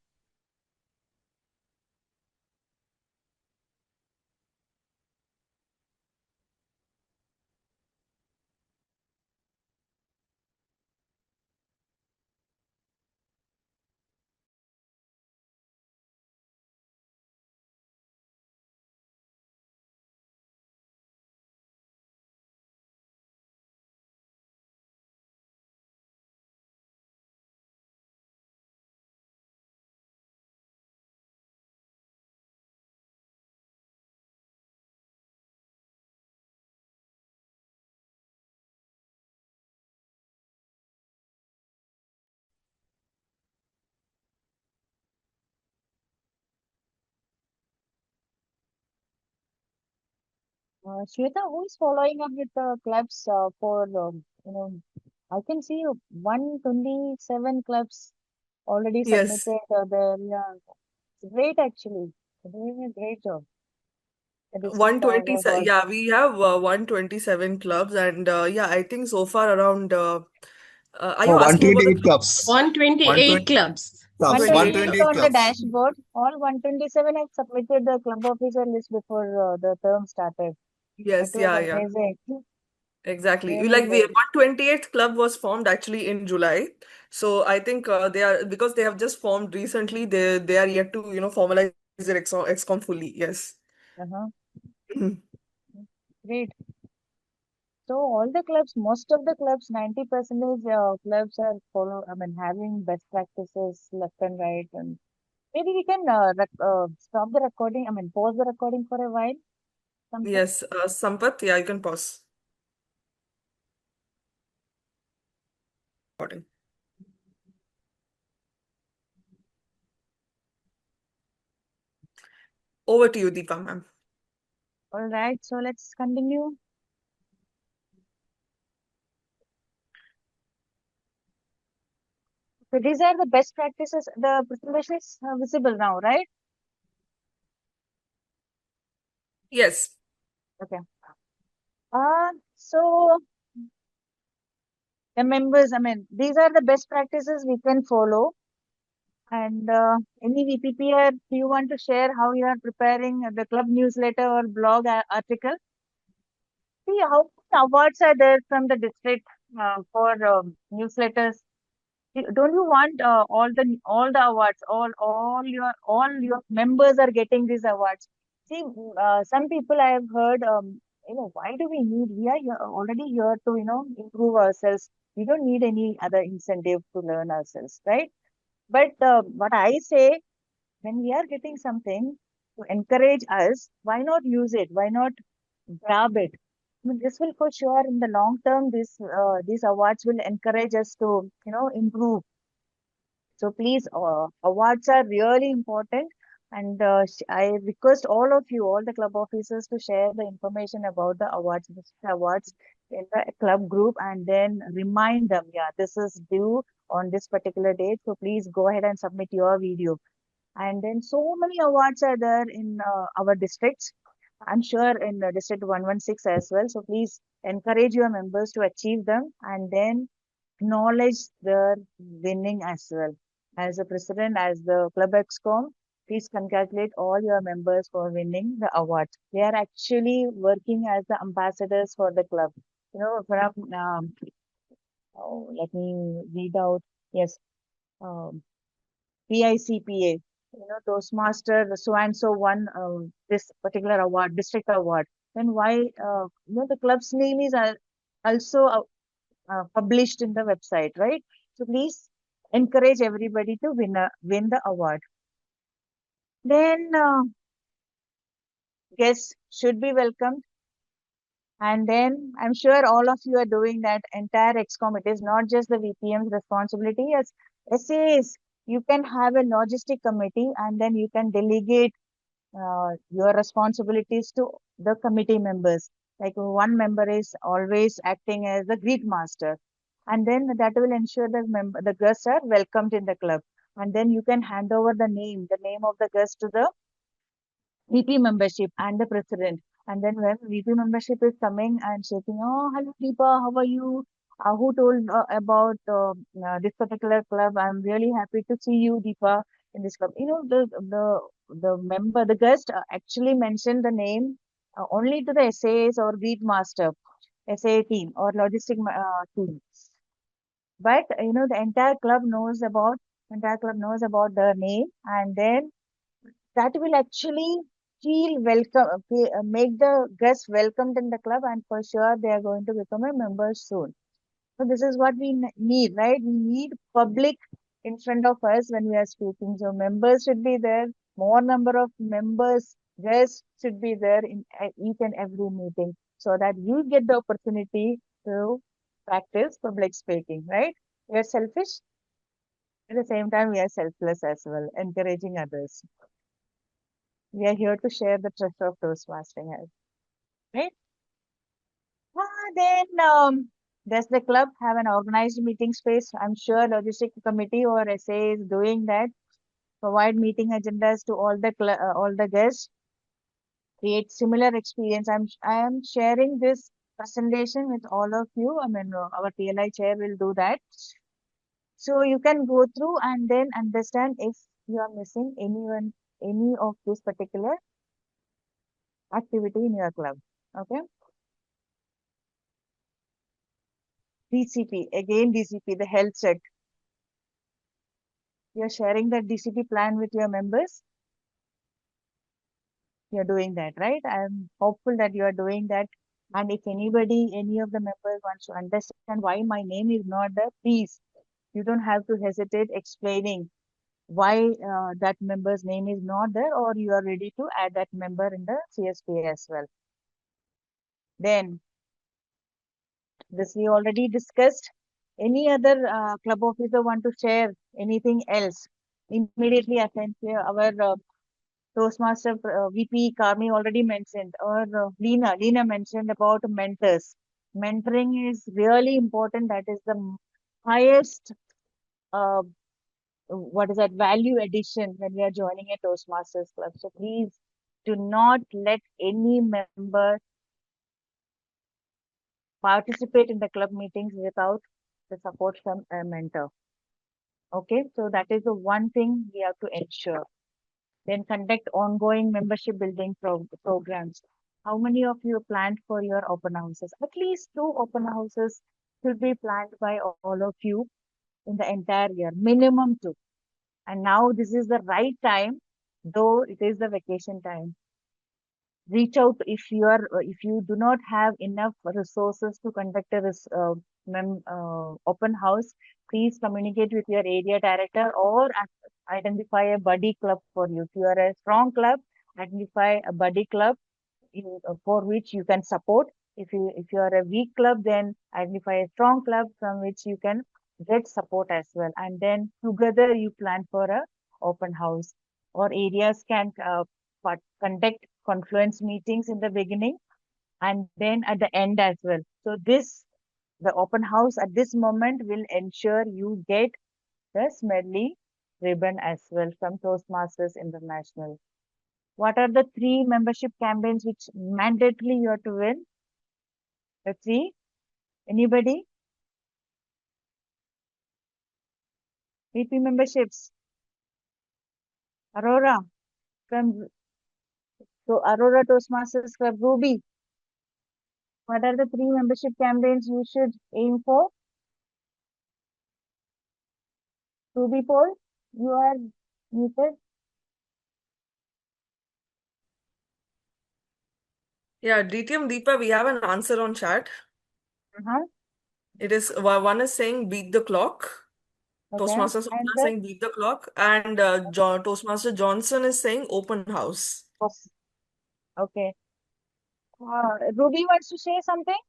Shweta, who is following up with the clubs I can see 127 clubs already Yes. submitted. Yeah, it's great actually. They're doing a great job. The district 127. was Yeah, we have 127 clubs, and yeah, I think so far around. Are Oh, you asking about the 128 clubs. 128 120 clubs. clubs. 28? 128 128 on the clubs. dashboard. All 127 have submitted the club officer list before the term started. That Yes, was yeah, yeah, amazing. exactly. Really Like we great. 128th club was formed actually in July. So I think they are because they have just formed recently. They are yet to formalize their excom fully. Yes. Uh-huh. Great. So all the clubs, most of the clubs, 90% clubs are having best practices left and right. And maybe we can stop the recording. Pause the recording for a while. Sampath. Yes, Sampath, yeah, you can pause recording. Over to you, Deepa, ma'am. All right. So let's continue. So these are the best practices. The presentation is visible now, right? Yes. Okay. So the members, these are the best practices we can follow. And any VPPR, do you want to share how you are preparing the club newsletter or blog article? See how many awards are there from the district for newsletters? Don't you want all the awards? All your members are getting these awards. See, some people I have heard, why do we need? We are already here to improve ourselves. We don't need any other incentive to learn ourselves, right? But what I say, when we are getting something to encourage us, why not use it? Why not grab it? This will for sure in the long term. These awards will encourage us to improve. So please, awards are really important, and I request all of you, all the club officers, to share the information about the awards in the club group, and then remind them, yeah, this is due on this particular date. So please go ahead and submit your video. And then so many awards are there in our districts. I'm sure in District 116 as well. So please encourage your members to achieve them and then acknowledge their winning as well. As a president, as the club excom, please congratulate all your members for winning the award. They are actually working as the ambassadors for the club. From let me read out. Yes, um, PICPA. Toastmaster so and so won this particular award, district award. Then why? The club's name is also published in the website, right? So please encourage everybody to win the award. Then guests should be welcomed. And then I'm sure all of you are doing that entire XCOM. It is not just the VPM's responsibility. As SAs, you can have a logistic committee and then you can delegate your responsibilities to the committee members. Like one member is always acting as the greet master. And then that will ensure the guests are welcomed in the club. And then you can hand over the name of the guest to the VP membership and the president. And then when VP membership is coming and shaking, oh, hello, Deepa, how are you? Who told about this particular club? I'm really happy to see you, Deepa, in this club. The guest actually mentioned the name only to the SAs or greet master, SA team or logistic team. But the entire club knows about the name, and then that will actually feel welcome, make the guests welcomed in the club, and for sure they are going to become a member soon. So this is what we need, right? We need public in front of us when we are speaking. So members should be there, more number of members, guests should be there in each and every meeting, so that you get the opportunity to practice public speaking, right? We are selfish, at the same time we are selfless as well, encouraging others. We are here to share the treasure of Toastmastering, right? Then does the club have an organized meeting space? I'm sure logistic committee or SA is doing that. Provide meeting agendas to all the guests. Create similar experience. I am sharing this presentation with all of you. I mean, our TLI chair will do that. So you can go through and then understand if you are missing any of this particular activity in your club. Okay. DCP, again DCP, the health check. You're sharing that DCP plan with your members. You're doing that, right? I'm hopeful that you are doing that. And if any of the members wants to understand why my name is not there, please, you don't have to hesitate explaining why that member's name is not there, or you are ready to add that member in the CSP as well. Then, this we already discussed. Any other club officer want to share anything else? Immediately, I can share our Toastmaster VP Karmi already mentioned, or Leena mentioned about mentors. Mentoring is really important. That is the highest, uh, what is that, value addition when we are joining a Toastmasters club. So please do not let any member participate in the club meetings without the support from a mentor. Okay, so that is the one thing we have to ensure. Then conduct ongoing membership building programs. How many of you planned for your open houses? At least 2 open houses should be planned by all of you in the entire year, minimum 2. And now this is the right time, though it is the vacation time. Reach out if you do not have enough resources to conduct open house. Please communicate with your area director or identify a buddy club for you. If you are a strong club, identify a buddy club for which you can support. If you are a weak club, then identify a strong club from which you can get support as well. And then together you plan for a open house. Or areas can conduct confluence meetings in the beginning and then at the end as well. So the open house at this moment will ensure you get the smelly ribbon as well from Toastmasters International. What are the 3 membership campaigns which mandatorily you have to win? The 3? Anybody? VP memberships. Aurora, from Aurora Toastmasters Club, Ruby. What are the 3 membership campaigns you should aim for? Ruby Paul, you are muted. Yeah, DTM Deepa, we have an answer on chat. It is one is saying beat the clock. Okay. Toastmaster And Swapna the saying beat the clock, and Toastmaster Johnson is saying open house. okay. Ruby wants to say something?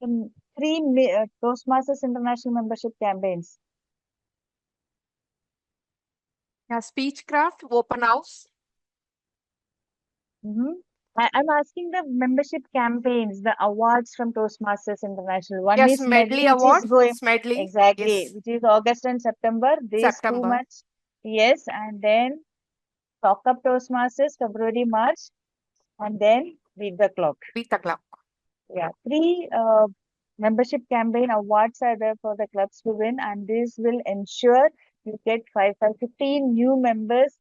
In 3 Toastmasters International membership campaigns. Yeah, Speechcraft, open house. I'm asking the membership campaigns, the awards from Toastmasters International. One Yes, is Medley which Award. is going Medley. exactly, Yes. which is August and September. These 2 September. months, yes, and then Talk Up Toastmasters February, March, and then Beat the Clock. Beat the clock. Yeah, 3 membership campaign awards are there for the clubs to win, and this will ensure you get 15 new members,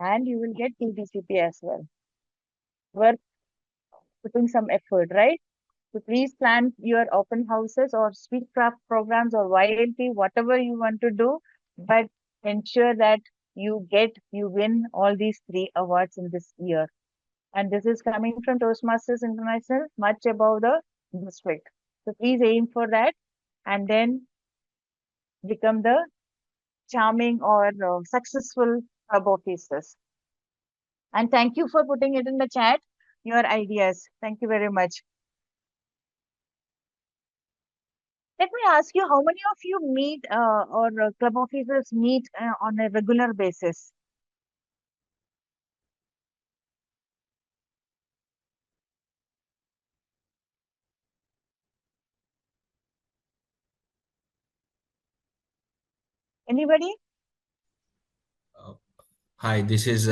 and you will get TDCP as well. Worth putting some effort, right? So please plan your open houses or Speedcraft programs or YLP, whatever you want to do, but ensure that you win all these 3 awards in this year. And this is coming from Toastmasters International, much above the district. So please aim for that and then become the charming or successful club officers. And thank you for putting it in the chat, your ideas. Thank you very much. Let me ask you, how many of you meet or club officers meet on a regular basis? Anybody? Hi, this is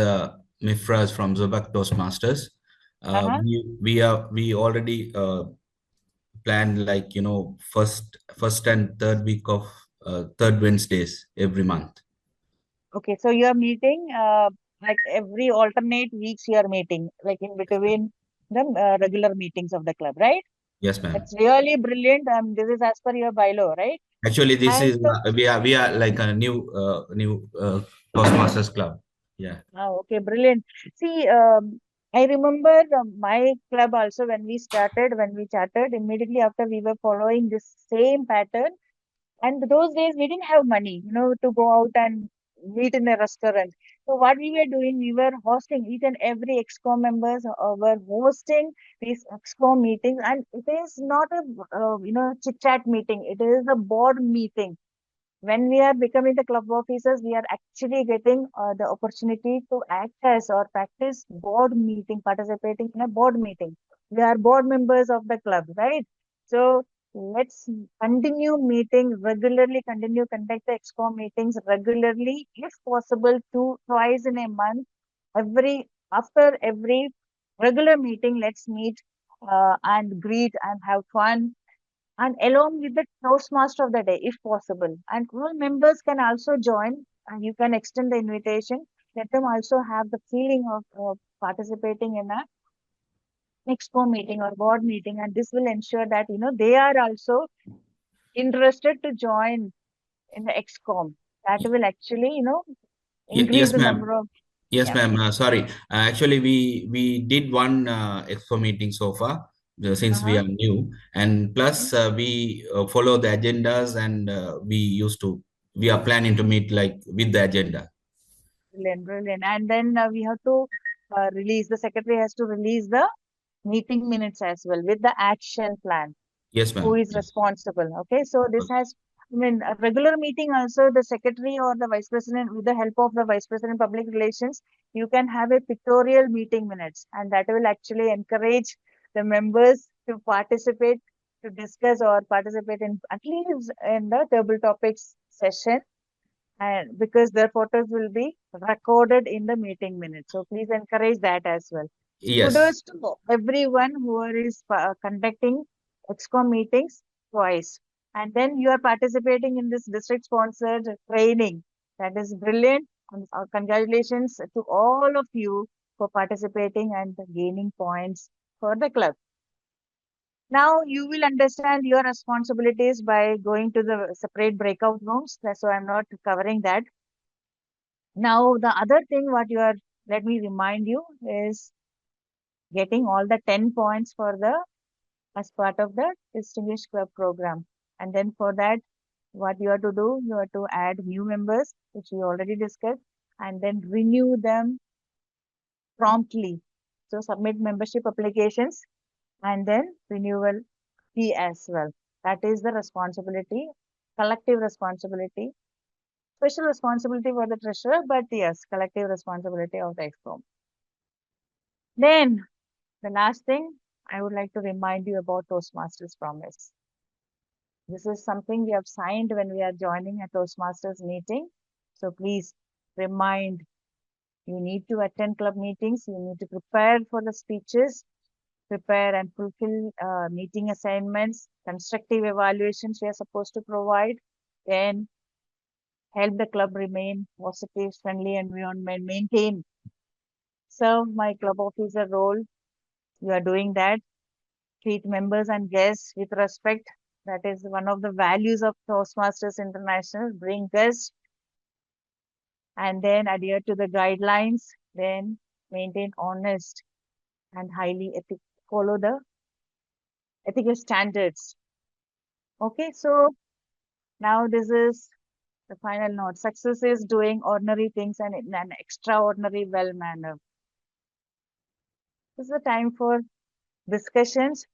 Mifraz from Zobak Toastmasters. Uh-huh. We already planned, like, first and third week of third Wednesdays every month. Okay, so you are meeting like every alternate weeks you are meeting, like in between the regular meetings of the club, right? Yes, ma'am. That's really brilliant. This is as per your bylaw, right? Actually, this And is we are like a new Toastmasters club. Yeah. okay, brilliant. See, I remember my club also when we chatted, immediately after we were following this same pattern. And those days we didn't have money, to go out and meet in a restaurant. So what we were doing, we were hosting each and every EXCOM members were hosting these EXCOM meetings, and it is not a chit chat meeting. It is a board meeting. When we are becoming the club officers, we are actually getting the opportunity to act as or practice board meeting, participating in a board meeting. We are board members of the club, right? So let's continue meeting regularly, continue conduct the EXCOM meetings regularly, if possible, twice in a month. After every regular meeting, let's meet and greet and have fun, and along with the Toastmaster of the day, if possible. And all members can also join, and you can extend the invitation. Let them also have the feeling of participating in a expo meeting or board meeting, and this will ensure that they are also interested to join in the XCOM. That will actually increase Yes, the ma'am. number of Yes, yeah. ma'am. Sorry. Actually, we did one expo meeting so far, since we Uh-huh. are new, and plus we follow the agendas, and we are planning to meet like with the agenda. Brilliant, brilliant. And then we have to the secretary has to release the meeting minutes as well with the action plan. Yes, Who ma'am. is responsible? Okay, so this has, a regular meeting also, the secretary or the vice president, with the help of the vice president public relations, you can have a pictorial meeting minutes, and that will actually encourage the members to participate, to discuss or participate in at least in the table topics session, and because their photos will be recorded in the meeting minutes. So please encourage that as well. Yes. Kudos to everyone who is conducting EXCOM meetings twice. And then you are participating in this district sponsored training. That is brilliant. And congratulations to all of you for participating and gaining points for the club. Now you will understand your responsibilities by going to the separate breakout rooms. So I'm not covering that. Now the other thing what you are, let me remind you, is getting all the 10 points for the as part of the Distinguished Club program. And then for that, what you have to do, you have to add new members, which we already discussed, and then renew them promptly. So submit membership applications and then renewal fee as well. That is the responsibility, collective responsibility, special responsibility for the treasurer, but yes, collective responsibility of the EXCOM. Then the last thing I would like to remind you about Toastmasters promise. This is something we have signed when we are joining a Toastmasters meeting. So please remind, you need to attend club meetings, you need to prepare for the speeches, prepare and fulfill meeting assignments, constructive evaluations we are supposed to provide, then help the club remain positive, friendly environment, maintain, serve my club officer role. You are doing that. Treat members and guests with respect. That is one of the values of Toastmasters International. Bring guests and then adhere to the guidelines. Then maintain honest and highly follow the ethical standards. Okay, so now this is the final note. Success is doing ordinary things and in an extraordinary well manner. This is the time for discussions.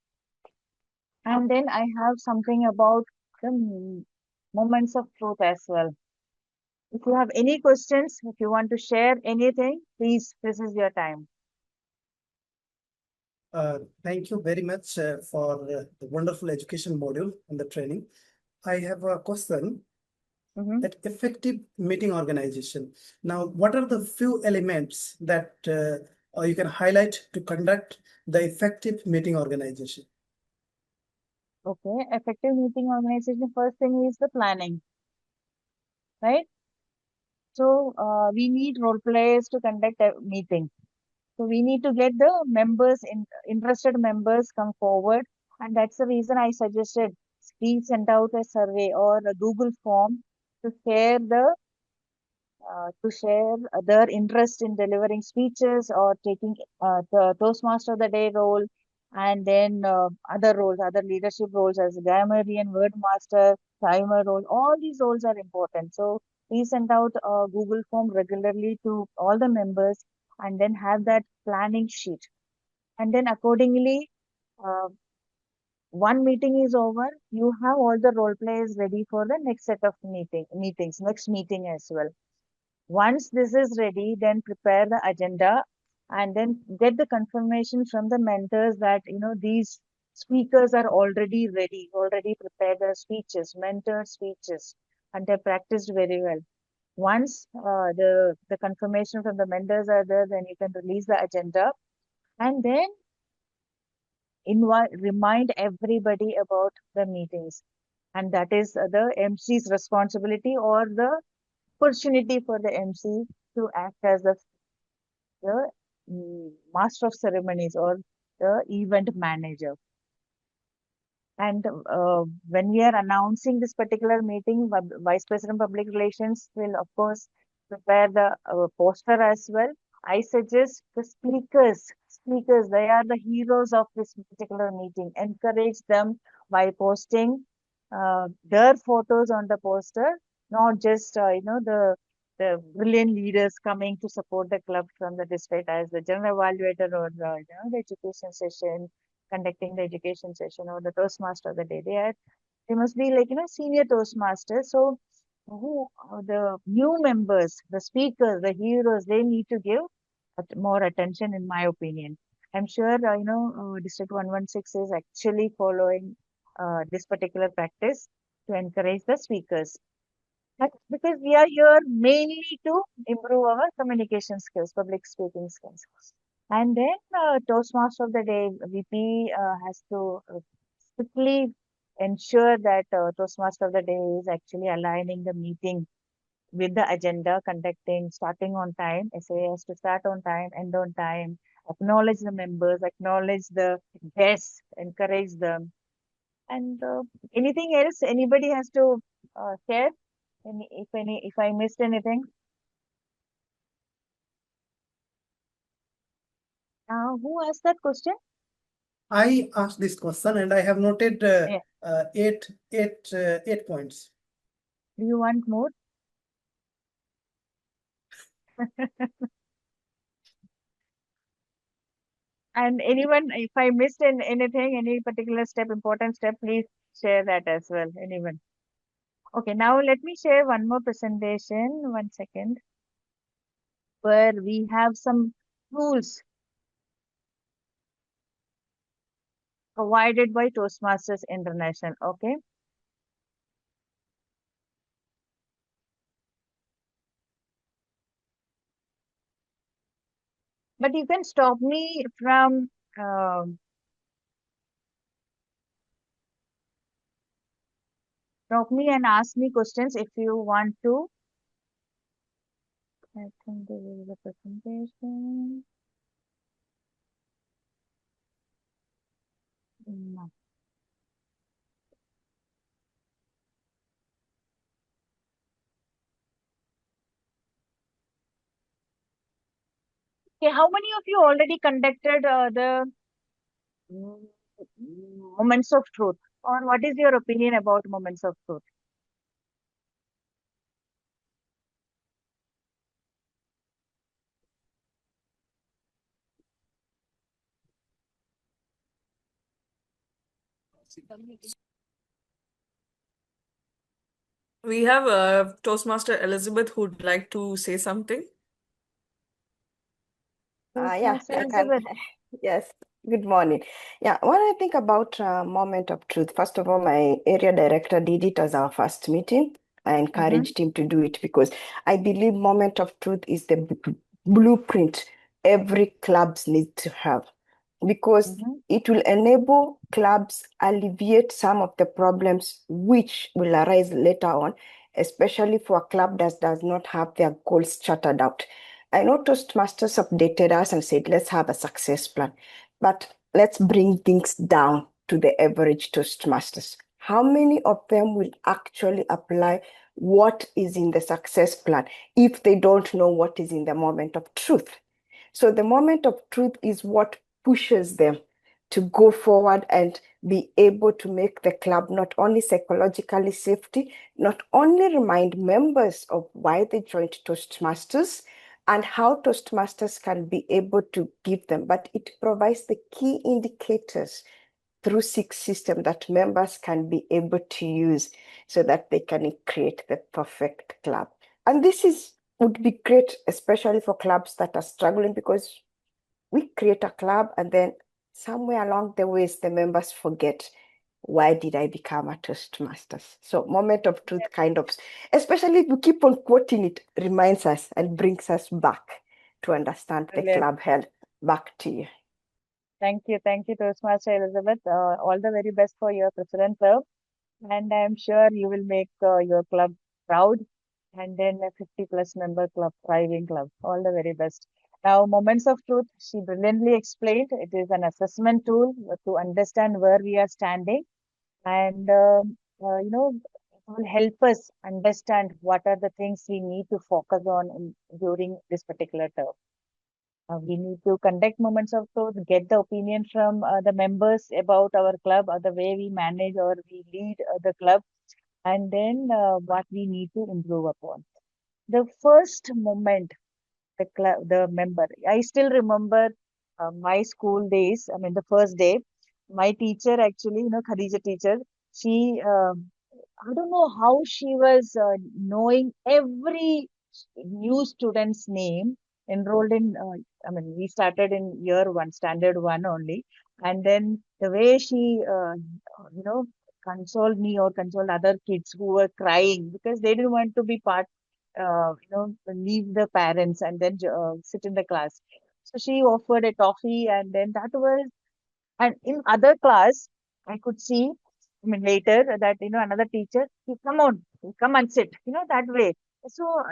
And then I have something about the moments of truth as well. If you have any questions, if you want to share anything, please, this is your time. Thank you very much for the wonderful education module and the training. I have a question. That effective meeting organization. Now, what are the few elements that you can highlight to conduct the effective meeting organization? Okay, effective meeting organization, first thing is the planning, right? So we need role players to conduct a meeting. So we need to get the members, interested members come forward. And that's the reason I suggested please send out a survey or a Google form to share their interest in delivering speeches or taking the Toastmaster of the Day role, and then other roles, other leadership roles as grammarian, word master, timer role. All these roles are important. So we send out a Google form regularly to all the members and then have that planning sheet. And then accordingly, uh, one meeting is over, you have all the role players ready for the next set of meetings, next meeting as well. Once this is ready, then prepare the agenda and then get the confirmation from the mentors that, these speakers are already ready, already prepared their speeches, mentor speeches, and they practiced very well. Once the confirmation from the mentors are there, then you can release the agenda and then remind everybody about the meetings. And that is the MC's responsibility or the opportunity for the MC to act as the master of ceremonies or the event manager. And when we are announcing this particular meeting, Vice President Public Relations will, of course, prepare the poster as well. I suggest the speakers, they are the heroes of this particular meeting. Encourage them by posting their photos on the poster, not just, the brilliant leaders coming to support the club from the district as the general evaluator or the education session, conducting the education session or the Toastmaster of the day. They must be like, senior Toastmasters. So who the new members, the speakers, the heroes, they need to give more attention, in my opinion. I'm sure, District 116 is actually following this particular practice to encourage the speakers. Because we are here mainly to improve our communication skills, public speaking skills. And then Toastmaster of the Day, VP has to strictly ensure that Toastmaster of the Day is actually aligning the meeting with the agenda, conducting, starting on time. SA has to start on time, end on time, acknowledge the members, acknowledge the guests, encourage them. And anything else anybody has to share? If I missed anything, who asked that question? I asked this question and I have noted Yeah. 8 points. Do you want more? And anyone, if I missed anything, any particular step, important step, please share that as well. Anyone? Okay, now let me share one more presentation. 1 second. Where we have some tools provided by Toastmasters International. Okay. But you can stop me from stop me and ask me questions if you want to. I think this is the presentation. No. Okay, how many of you already conducted the mm, moments of truth? Or what is your opinion about moments of truth? We have Toastmaster Elizabeth who'd like to say something. Yeah, Toastmaster I can. Elizabeth. Yes, good morning. Yeah, when I think about moment of truth, first of all, my area director did it as our first meeting. I encouraged him to do it because I believe moment of truth is the blueprint every clubs need to have because it will enable clubs alleviate some of the problems which will arise later on, especially for a club that does not have their goals charted out. I know Toastmasters updated us and said, let's have a success plan, but let's bring things down to the average Toastmasters. How many of them will actually apply what is in the success plan if they don't know what is in the moment of truth? So the moment of truth is what pushes them to go forward and be able to make the club not only psychologically safety, not only remind members of why they joined Toastmasters and how Toastmasters can be able to give them, but it provides the key indicators through six system that members can be able to use so that they can create the perfect club. And this would be great, especially for clubs that are struggling, because we create a club and then somewhere along the ways the members forget, why did I become a Toastmasters? So moment of truth kind of, especially if we keep on quoting it, reminds us and brings us back to understand the Brilliant. club health. Back to you. Thank you, Toastmaster Elizabeth. All the very best for your president term, and I'm sure you will make your club proud, and then a 50+ member club, thriving club. All the very best. Now, moments of truth. She brilliantly explained. It is an assessment tool to understand where we are standing, and it will help us understand what are the things we need to focus on during this particular term. We need to conduct moments of truth, get the opinion from the members about our club or the way we manage or we lead the club, and then what we need to improve upon. The first moment, the member, I still remember my school days. I mean, the first day, my teacher actually, Khadija teacher, she, I don't know how she was knowing every new student's name enrolled in, I mean, we started in year one, standard one only. And then the way she, consoled me or consoled other kids who were crying because they didn't want to be part, leave the parents and then sit in the class. So she offered a toffee, and then that was, and in other class, I could see, I mean, later that, another teacher, "You come on, you come and sit," that way. So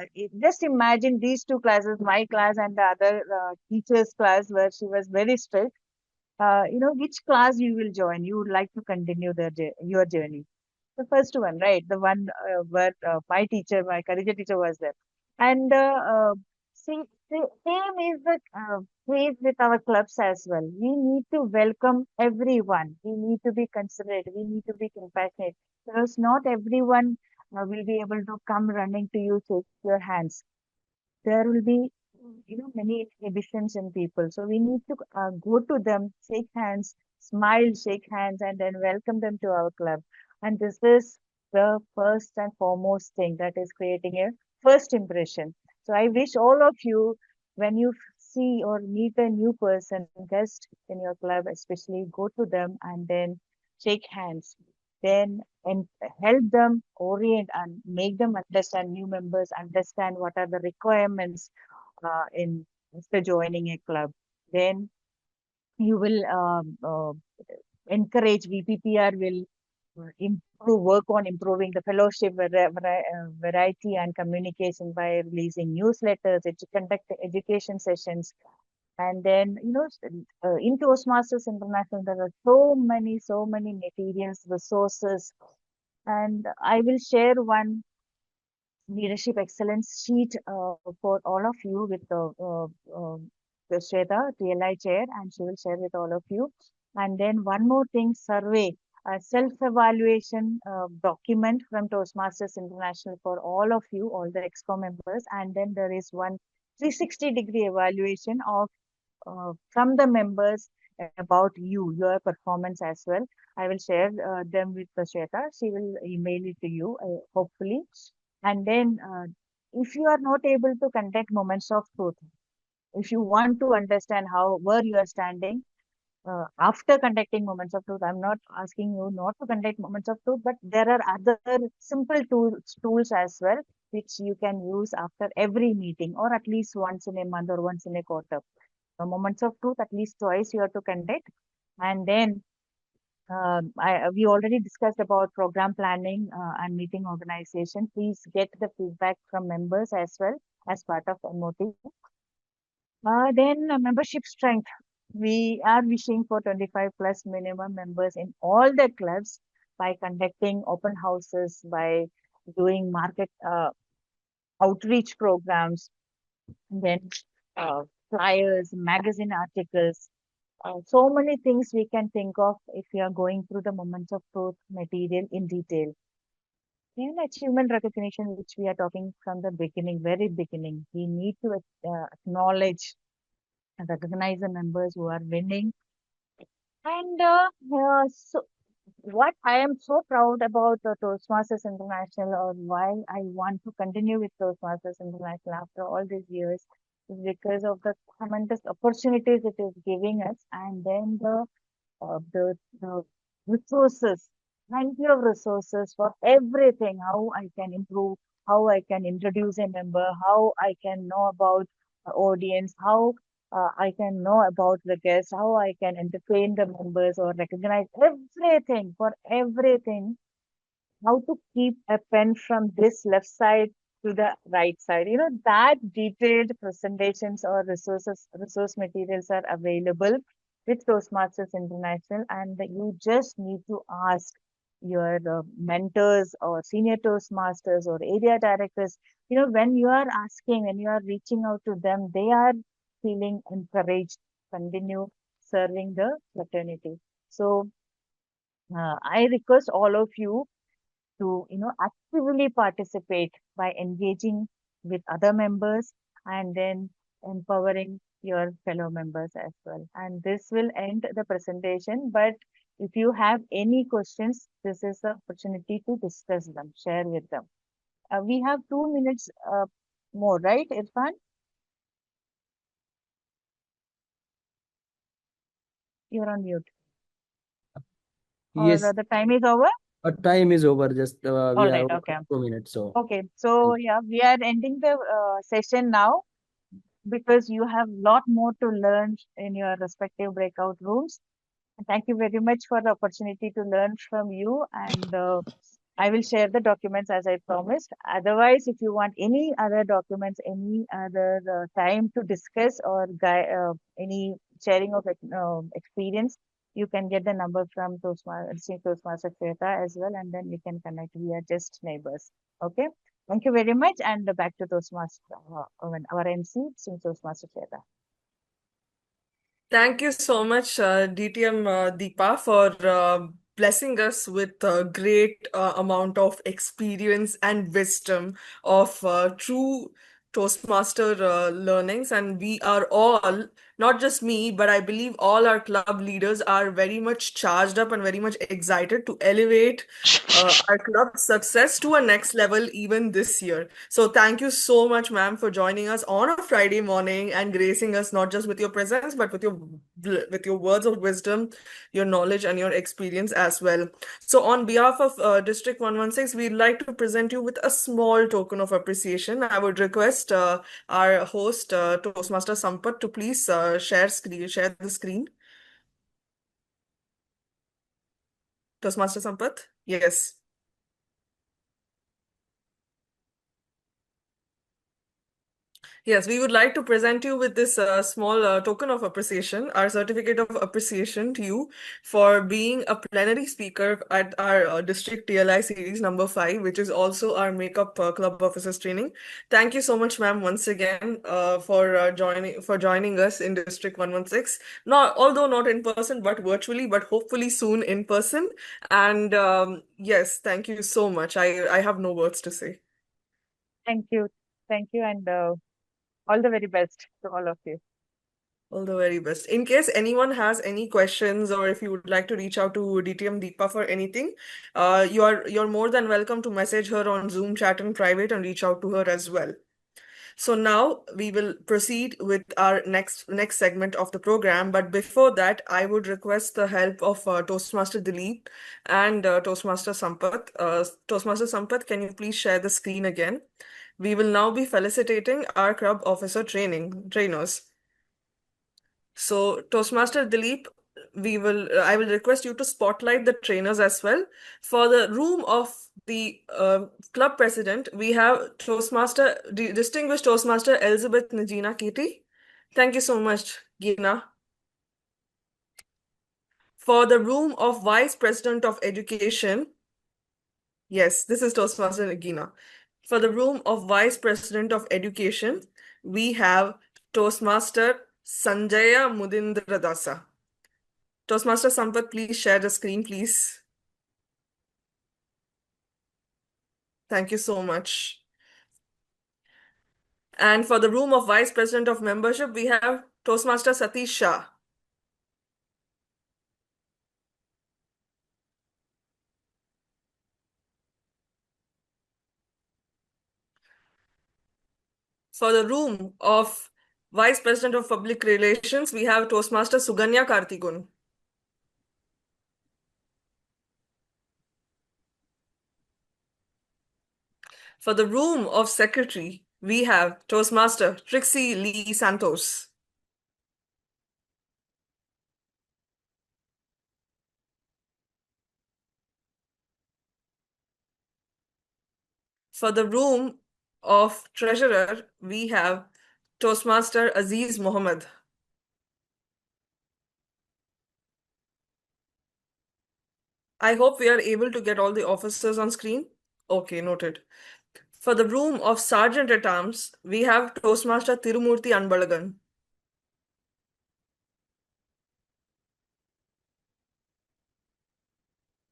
just imagine these two classes, my class and the other teacher's class, where she was very strict. Which class you will join? You would like to continue your journey. The first one, right? The one where my teacher, my career teacher was there. And see, same is the case with our clubs as well. We need to welcome everyone. We need to be considerate. We need to be compassionate. Because not everyone will be able to come running to you, shake your hands. There will be many inhibitions in people, so we need to go to them, shake hands, smile, shake hands, and then welcome them to our club. And this is the first and foremost thing, that is creating a first impression. So I wish all of you, when you see or meet a new person, guest in your club especially, go to them and then shake hands, then and help them orient and make them understand, new members understand what are the requirements in after joining a club. Then you will encourage, VPPR will work on improving the fellowship variety and communication by releasing newsletters, conduct education sessions. And then, in Toastmasters International, there are so many materials, resources. And I will share one leadership excellence sheet for all of you with the Shweta, TLI chair, and she will share with all of you. And then one more thing, survey, a self-evaluation document from Toastmasters International for all of you, all the EXCO members. And then there is one 360-degree evaluation of from the members about you, your performance as well. I will share them with Shweta. She will email it to you, hopefully. And then, if you are not able to conduct moments of truth, if you want to understand how where you are standing after conducting moments of truth, I'm not asking you not to conduct moments of truth, but there are other simple tools as well, which you can use after every meeting, or at least once in a month or once in a quarter. So moments of truth, at least twice you have to conduct. And then we already discussed about program planning and meeting organization. Please get the feedback from members as well as part of MOT. Then membership strength. We are wishing for 25 plus minimum members in all the clubs by conducting open houses, by doing market outreach programs, then flyers, magazine articles, so many things we can think of if we are going through the moments of truth material in detail. Even achievement recognition, which we are talking from the beginning, very beginning, we need to acknowledge and recognize the members who are winning. And so what I am so proud about Toastmasters International, or why I want to continue with Toastmasters International after all these years, is because of the tremendous opportunities it is giving us, and then the resources, plenty of resources for everything, how I can improve, how I can introduce a member, how I can know about the audience, how I can know about the guests, how I can entertain the members or recognize everything, for everything, how to keep a pen from this left side to the right side. That detailed presentations or resource materials are available with Toastmasters International, and you just need to ask your mentors or senior Toastmasters or area directors. When you are asking, when you are reaching out to them, they are feeling encouraged to continue serving the fraternity. So I request all of you to actively participate by engaging with other members and then empowering your fellow members as well. And this will end the presentation, but if you have any questions, this is the opportunity to discuss them, share with them. We have 2 minutes more, right, Irfan? You're on mute. Or Yes, the time is over? time is over. Just we All right, have okay. 2 minutes. So Okay, so yeah, we are ending the session now, because you have a lot more to learn in your respective breakout rooms. Thank you very much for the opportunity to learn from you. And I will share the documents as I promised. Otherwise, if you want any other documents, any other time to discuss or any sharing of experience, you can get the number from Toastmaster Shweta as well, and then we can connect. We are just neighbors. Okay. Thank you very much, and back to Toastmaster, our MC, Toastmaster Shweta. Thank you so much, DTM Deepa, for blessing us with a great amount of experience and wisdom of true Toastmaster learnings. And we are all, not just me, but I believe all our club leaders are very much charged up and very much excited to elevate our club's success to a next level even this year. So thank you so much, ma'am, for joining us on a Friday morning and gracing us not just with your presence, but with your words of wisdom, your knowledge, and your experience as well. So on behalf of District 116, we'd like to present you with a small token of appreciation. I would request our host, Toastmaster Sampat, to please share the screen. Toastmaster Sampat? Yes. Yes, we would like to present you with this small token of appreciation, our certificate of appreciation to you for being a plenary speaker at our district TLI series number 5, which is also our makeup club officers training. Thank you so much, ma'am, once again for joining us in District 116. Not although not in person, but virtually, but hopefully soon in person. And yes, thank you so much. I have no words to say. Thank you, and all the very best to all of you. All the very best. In case anyone has any questions or if you would like to reach out to DTM Deepa for anything, you're more than welcome to message her on Zoom chat in private and reach out to her as well. So now we will proceed with our next segment of the program. But before that, I would request the help of Toastmaster Dilip and Toastmaster Sampath. Toastmaster Sampath, can you please share the screen again? We will now be felicitating our club officer trainers. So, Toastmaster Dilip, I will request you to spotlight the trainers as well. For the room of the club president, we have Distinguished Toastmaster Elizabeth Najina Kitty. Thank you so much, Gina. For the room of Vice President of Education, yes, this is Toastmaster Gina. For the room of Vice President of Education, we have Toastmaster Sanjaya Mudindra Dasa. Toastmaster Sampath, please share the screen, please. Thank you so much. And for the room of Vice President of Membership, we have Toastmaster Satish Shah. For the room of Vice President of Public Relations, we have Toastmaster Suganya Kartikun. For the room of Secretary, we have Toastmaster Trixie Lee Santos. For the room of Treasurer, we have Toastmaster Aziz Mohammed. I hope we are able to get all the officers on screen. Okay, noted. For the room of Sergeant at Arms, we have Toastmaster Tirumurthy Anbalagan.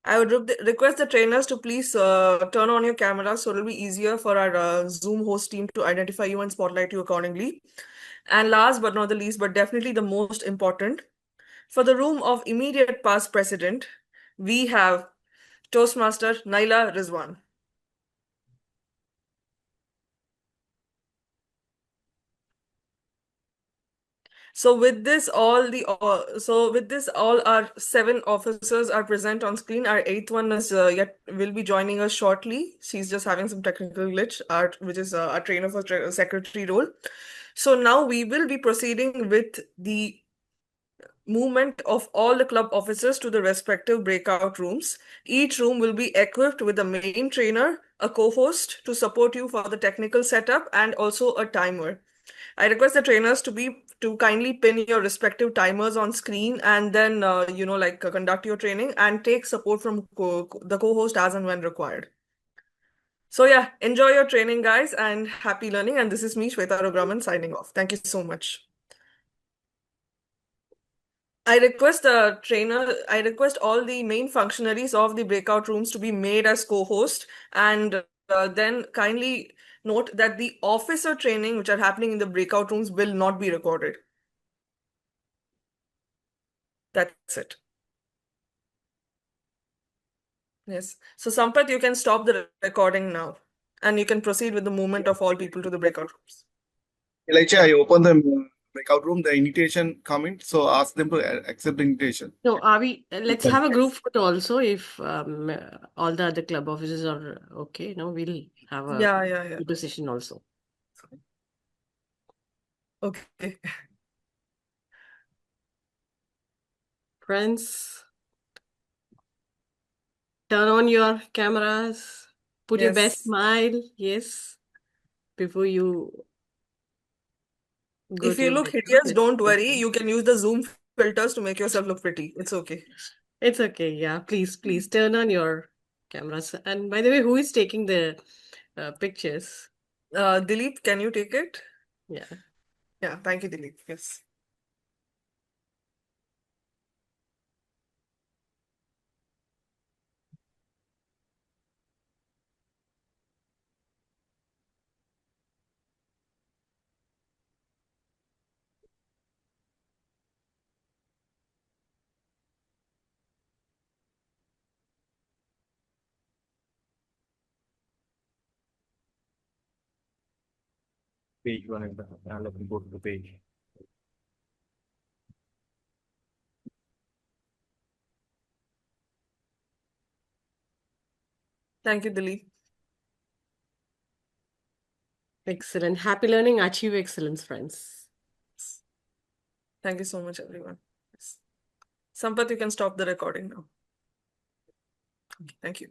I would request the trainers to please turn on your camera so it'll be easier for our Zoom host team to identify you and spotlight you accordingly. And last but not the least, but definitely the most important, for the room of immediate past president, we have Toastmaster Naila Rizwan. With this, all our 7 officers are present on screen. Our 8th one is yet will be joining us shortly. She's just having some technical glitch, which is our trainer for secretary role. So now we will be proceeding with the movement of all the club officers to the respective breakout rooms. Each room will be equipped with a main trainer, a co-host to support you for the technical setup, and also a timer. I request the trainers to kindly pin your respective timers on screen, and then conduct your training and take support from the co-host as and when required. So yeah, enjoy your training, guys, and happy learning. And this is me, Shweta Rugraman, signing off. Thank you so much. I request all the main functionaries of the breakout rooms to be made as co-host, and then kindly note that the officer training which are happening in the breakout rooms will not be recorded. That's it. Yes. So Sampath, you can stop the recording now, and you can proceed with the movement of all people to the breakout rooms. Elijah, I open the breakout room, the invitation comment, so ask them to accept the invitation. So let's have a group photo also if all the other club officers are okay. We'll have a Yeah. photo session also. Okay. Friends, turn on your cameras, put your best Yes. smile, yes, before you go If to you your look breakout. hideous, Let's don't go. worry. You can use the Zoom filters to make yourself look pretty. It's okay. It's okay. Yeah, please turn on your cameras. And by the way, who is taking the pictures? Dilip, can you take it? Yeah. Yeah, thank you, Dilip. Yes. Page one and let me go to the page. Thank you, Dilip. Excellent. Happy learning, achieve excellence, friends. Thank you so much, everyone. Yes. Sampath, you can stop the recording now. Okay, thank you.